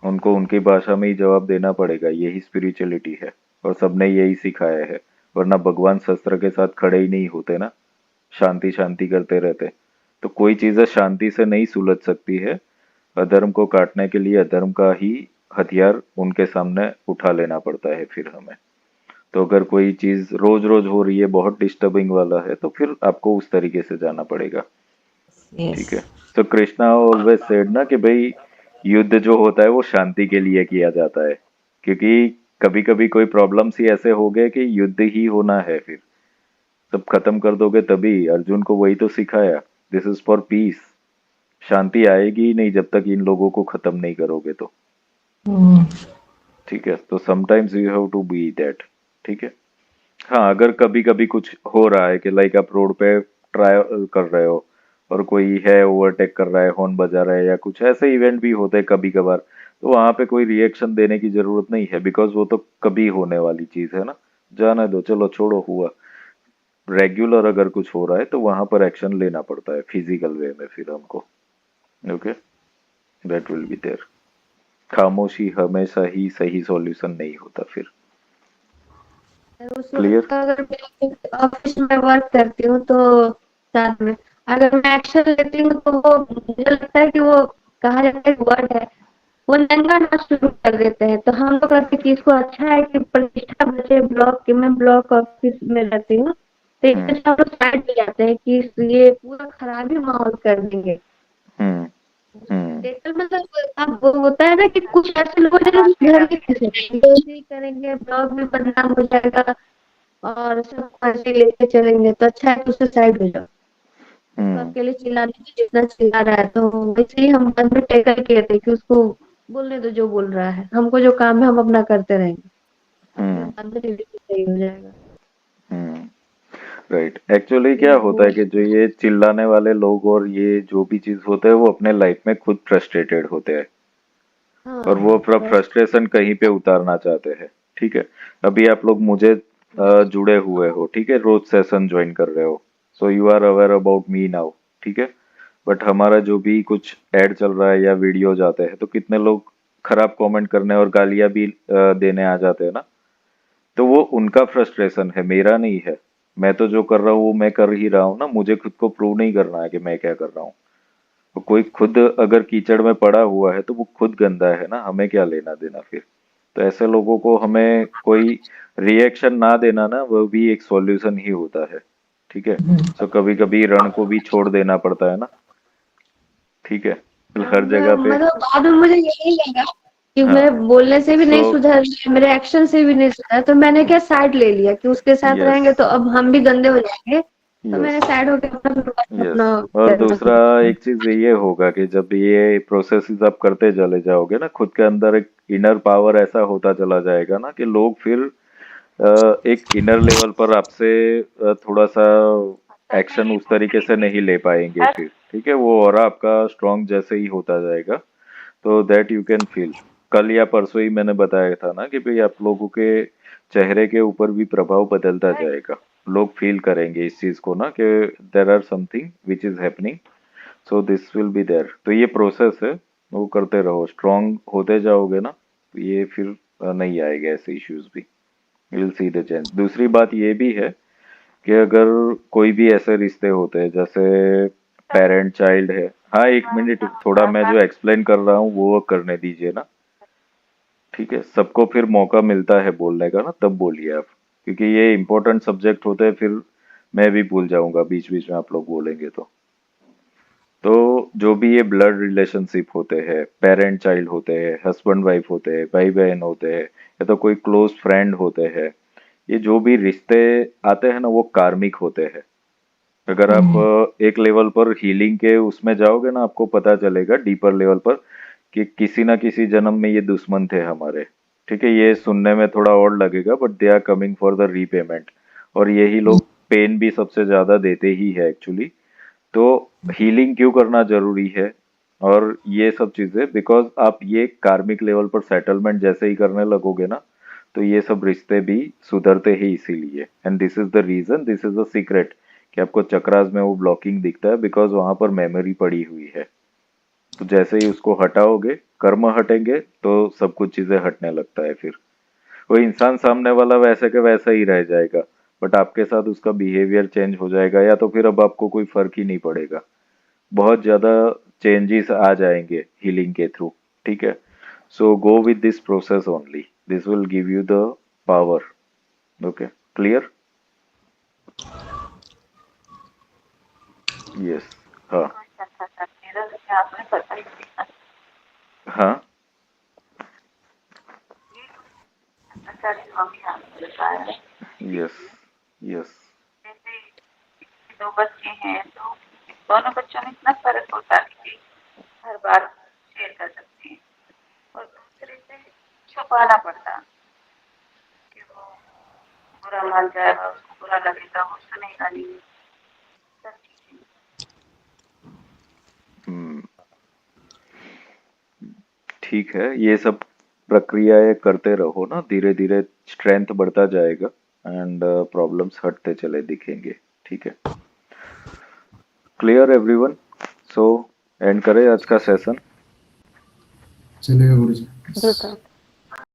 S1: उनको उनकी भाषा में ही जवाब देना पड़ेगा, यही स्पिरिचुअलिटी है। और सबने यही सिखाया है, वरना भगवान शस्त्र के साथ खड़े ही नहीं होते ना, शांति शांति करते रहते। तो कोई चीजें शांति से नहीं सुलझ सकती है। अधर्म को काटने के लिए अधर्म का ही हथियार उनके सामने उठा लेना पड़ता है फिर हमें। तो अगर कोई चीज रोज रोज हो रही है, बहुत डिस्टर्बिंग वाला है, तो फिर आपको उस तरीके से जाना पड़ेगा।
S13: यस
S1: ठीक है, तो कृष्णा ऑलवेज सेड ना कि भाई, युद्ध जो होता है वो शांति के लिए किया जाता है। क्योंकि कभी कभी कोई प्रॉब्लम्स ही ऐसे हो गए कि युद्ध ही होना है, फिर सब खत्म कर दोगे तभी। अर्जुन को वही तो सिखाया, दिस इज फॉर पीस। शांति आएगी ही नहीं जब तक इन लोगों को खत्म नहीं करोगे तो। ठीक है, तो sometimes you have to be that. ठीक है। हाँ, अगर कभी कभी कुछ हो रहा है कि लाइक आप रोड पे ट्राई कर रहे हो और कोई है ओवरटेक कर रहा है, हॉर्न बजा रहा है, या कुछ ऐसे इवेंट भी होते हैं कभी कभार, तो वहां पे कोई रिएक्शन देने की जरूरत नहीं है, बिकॉज वो तो कभी होने वाली चीज है ना। जाने दो, चलो छोड़ो, हुआ। रेगुलर अगर कुछ हो रहा है तो वहां पर एक्शन लेना पड़ता है फिजिकल वे में फिर हमको। Okay, that will be there. खामोशी हमेशा ही सही सॉल्यूशन नहीं होता फिर।
S6: उस
S1: क्लियर।
S6: वक्त अगर मैं ऑफिस में वर्क करती हूँ तो साथ में अगर मैं एक्शन लेती हूँ तो वो मुझे लगता है कि वो कहा जाता है वर्ड है, वो नंगा नाच शुरू कर देते हैं। तो हम लोग कहते हैं कि इसको अच्छा है कि प्रतिष्ठा बचे ब्लॉक की, मैं ब्लॉक ऑफिस में रहती हूँ, तो इससे हम लोग साइड पे जाते हैं कि ये पूरा खराब ही माहौल कर देंगे। देखकर मतलब अब वो होता है ना कि कुछ ऐसे लोग हैं जो सुधर भी नहीं सकते, जो ऐसे ही करेंगे ब्लॉग भी बदनाम हो जाएगा और सब ऐसे लेके चलेंगे, तो अच्छा है उससे साइड हो जाओ। उसको अकेले चिल्लाने की, जितना चिल्ला रहा है तो वैसे ही हम बंद में टेकर किए थे कि उसको बोलने दो जो बोल रहा है, हमको जो काम है हम अपना करते रहेंगे, अपने बाद में रिलेशन सही हो जाएगा।
S1: राइट, एक्चुअली क्या होता है कि जो ये चिल्लाने वाले लोग और ये जो भी चीज होते हैं, वो अपने लाइफ में खुद फ्रस्ट्रेटेड होते हैं और वो अपना फ्रस्ट्रेशन कहीं पे उतारना चाहते हैं। ठीक है, अभी आप लोग मुझे जुड़े हुए हो, ठीक है, रोज सेशन ज्वाइन कर रहे हो, so you are aware about me now. ठीक है, बट हमारा जो भी कुछ ऐड चल रहा है या वीडियो जाते हैं, तो कितने लोग खराब कमेंट करने और गालियां भी देने आ जाते हैं ना। तो वो उनका फ्रस्ट्रेशन है, मेरा नहीं है। मैं तो जो कर रहा हूँ वो मैं कर ही रहा हूँ ना, मुझे खुद को प्रूव नहीं करना है कि मैं क्या कर रहा हूँ। तो कोई खुद अगर कीचड़ में पड़ा हुआ है तो वो खुद गंदा है ना, हमें क्या लेना देना फिर। तो ऐसे लोगों को हमें कोई रिएक्शन ना देना ना, वो भी एक सॉल्यूशन ही होता है। ठीक है, तो कभी कभी रण को भी छोड़ देना पड़ता है ना। ठीक है, हर जगह पे।
S6: मतलब बाद में मुझे यही लगा कि
S1: हाँ,
S6: मैं बोलने से भी नहीं
S1: सो
S6: सुधर रही, मेरे एक्शन से भी नहीं सुधर, तो मैंने क्या साइड ले लिया कि उसके साथ
S1: यस
S6: रहेंगे तो अब हम भी गंदे हो जाएंगे, तो
S1: यस
S6: मैंने साइड होकर
S1: यस।
S6: अपना
S1: और
S6: करना
S1: दूसरा
S6: शुरू किया।
S1: एक चीज ये होगा कि जब ये प्रोसेसेस आप करते चले जाओगे ना, खुद के अंदर एक इनर पावर ऐसा होता चला जाएगा ना कि लोग फिर एक इनर लेवल पर आपसे थोड़ा सा एक्शन उस तरीके से नहीं ले पाएंगे फिर। ठीक है, वो और आपका स्ट्रांग जैसे ही होता जाएगा, तो दैट यू कैन फील। कल या परसों ही मैंने बताया था ना कि भाई आप लोगों के चेहरे के ऊपर भी प्रभाव बदलता जाएगा। लोग फील करेंगे इस चीज को ना कि there are something which is happening, so this will be there. तो ये प्रोसेस है, वो करते रहो, स्ट्रांग होते जाओगे ना, तो ये फिर नहीं आएगा ऐसे इश्यूज भी। Will see the change. दूसरी बात ये भी है कि अगर कोई भी ऐसे रिश्ते होते हैं जैसे पेरेंट चाइल्ड है। हाँ, एक मिनट, थोड़ा मैं जो एक्सप्लेन कर रहा हूँ वो करने दीजिए ना। ठीक है, सबको फिर मौका मिलता है बोलने का ना, तब बोलिए आप, क्योंकि ये इंपॉर्टेंट सब्जेक्ट होते हैं, फिर मैं भी भूल जाऊंगा बीच बीच में आप लोग बोलेंगे तो जो भी ये ब्लड रिलेशनशिप होते हैं, पेरेंट चाइल्ड होते हैं, हस्बैंड वाइफ होते हैं, भाई बहन होते हैं, या तो कोई क्लोज फ्रेंड होते हैं, ये जो भी रिश्ते आते हैं ना वो कार्मिक होते हैं। अगर आप एक लेवल पर हीलिंग के उसमें जाओगे ना, आपको पता चलेगा डीपर लेवल पर कि किसी ना किसी जन्म में ये दुश्मन थे हमारे। ठीक है, ये सुनने में थोड़ा और लगेगा, but they are coming for the repayment. और यही लोग पेन भी सबसे ज्यादा देते ही है एक्चुअली। तो हीलिंग क्यों करना जरूरी है और ये सब चीजें, बिकॉज आप ये कार्मिक लेवल पर सेटलमेंट जैसे ही करने लगोगे ना, तो ये सब रिश्ते भी सुधरते ही इसीलिए। And this is the reason, this is the secret कि आपको चक्रास में वो ब्लॉकिंग दिखता है, बिकॉज वहां पर मेमोरी पड़ी हुई है। तो जैसे ही उसको हटाओगे, कर्म हटेंगे, तो सब कुछ चीजें हटने लगता है। फिर वो इंसान सामने वाला वैसे के वैसा ही रह जाएगा, बट आपके साथ उसका बिहेवियर चेंज हो जाएगा, या तो फिर अब आपको कोई फर्क ही नहीं पड़ेगा। बहुत ज्यादा चेंजेस आ जाएंगे हीलिंग के थ्रू। ठीक है, so go with this process only, this will give you the power. Okay, clear? Yes. हाँ
S7: अच्छा सर, मेरा तो आपने पता ही नहीं।
S1: हाँ
S7: अच्छा जी, मम्मी आपने बताया।
S1: Yes yes.
S7: जैसे दो बच्चे हैं तो दोनों बच्चों में इतना फर्क होता है कि हर बार शेयर कर सकते हैं, और दूसरे से छुपाना पड़ता कि वो बुरा मान जाएगा, उसको बुरा लगेगा, वो सुनेगा नहीं, सब चीजें।
S1: ठीक है, ये सब प्रक्रियाएं करते रहो ना, धीरे धीरे स्ट्रेंथ बढ़ता जाएगा एंड प्रॉब्लम्स हटते चले दिखेंगे। ठीक है, क्लियर एवरीवन? सो एंड करें आज का सेशन।
S3: चलेगा गुरुजी।
S4: बिल्कुल।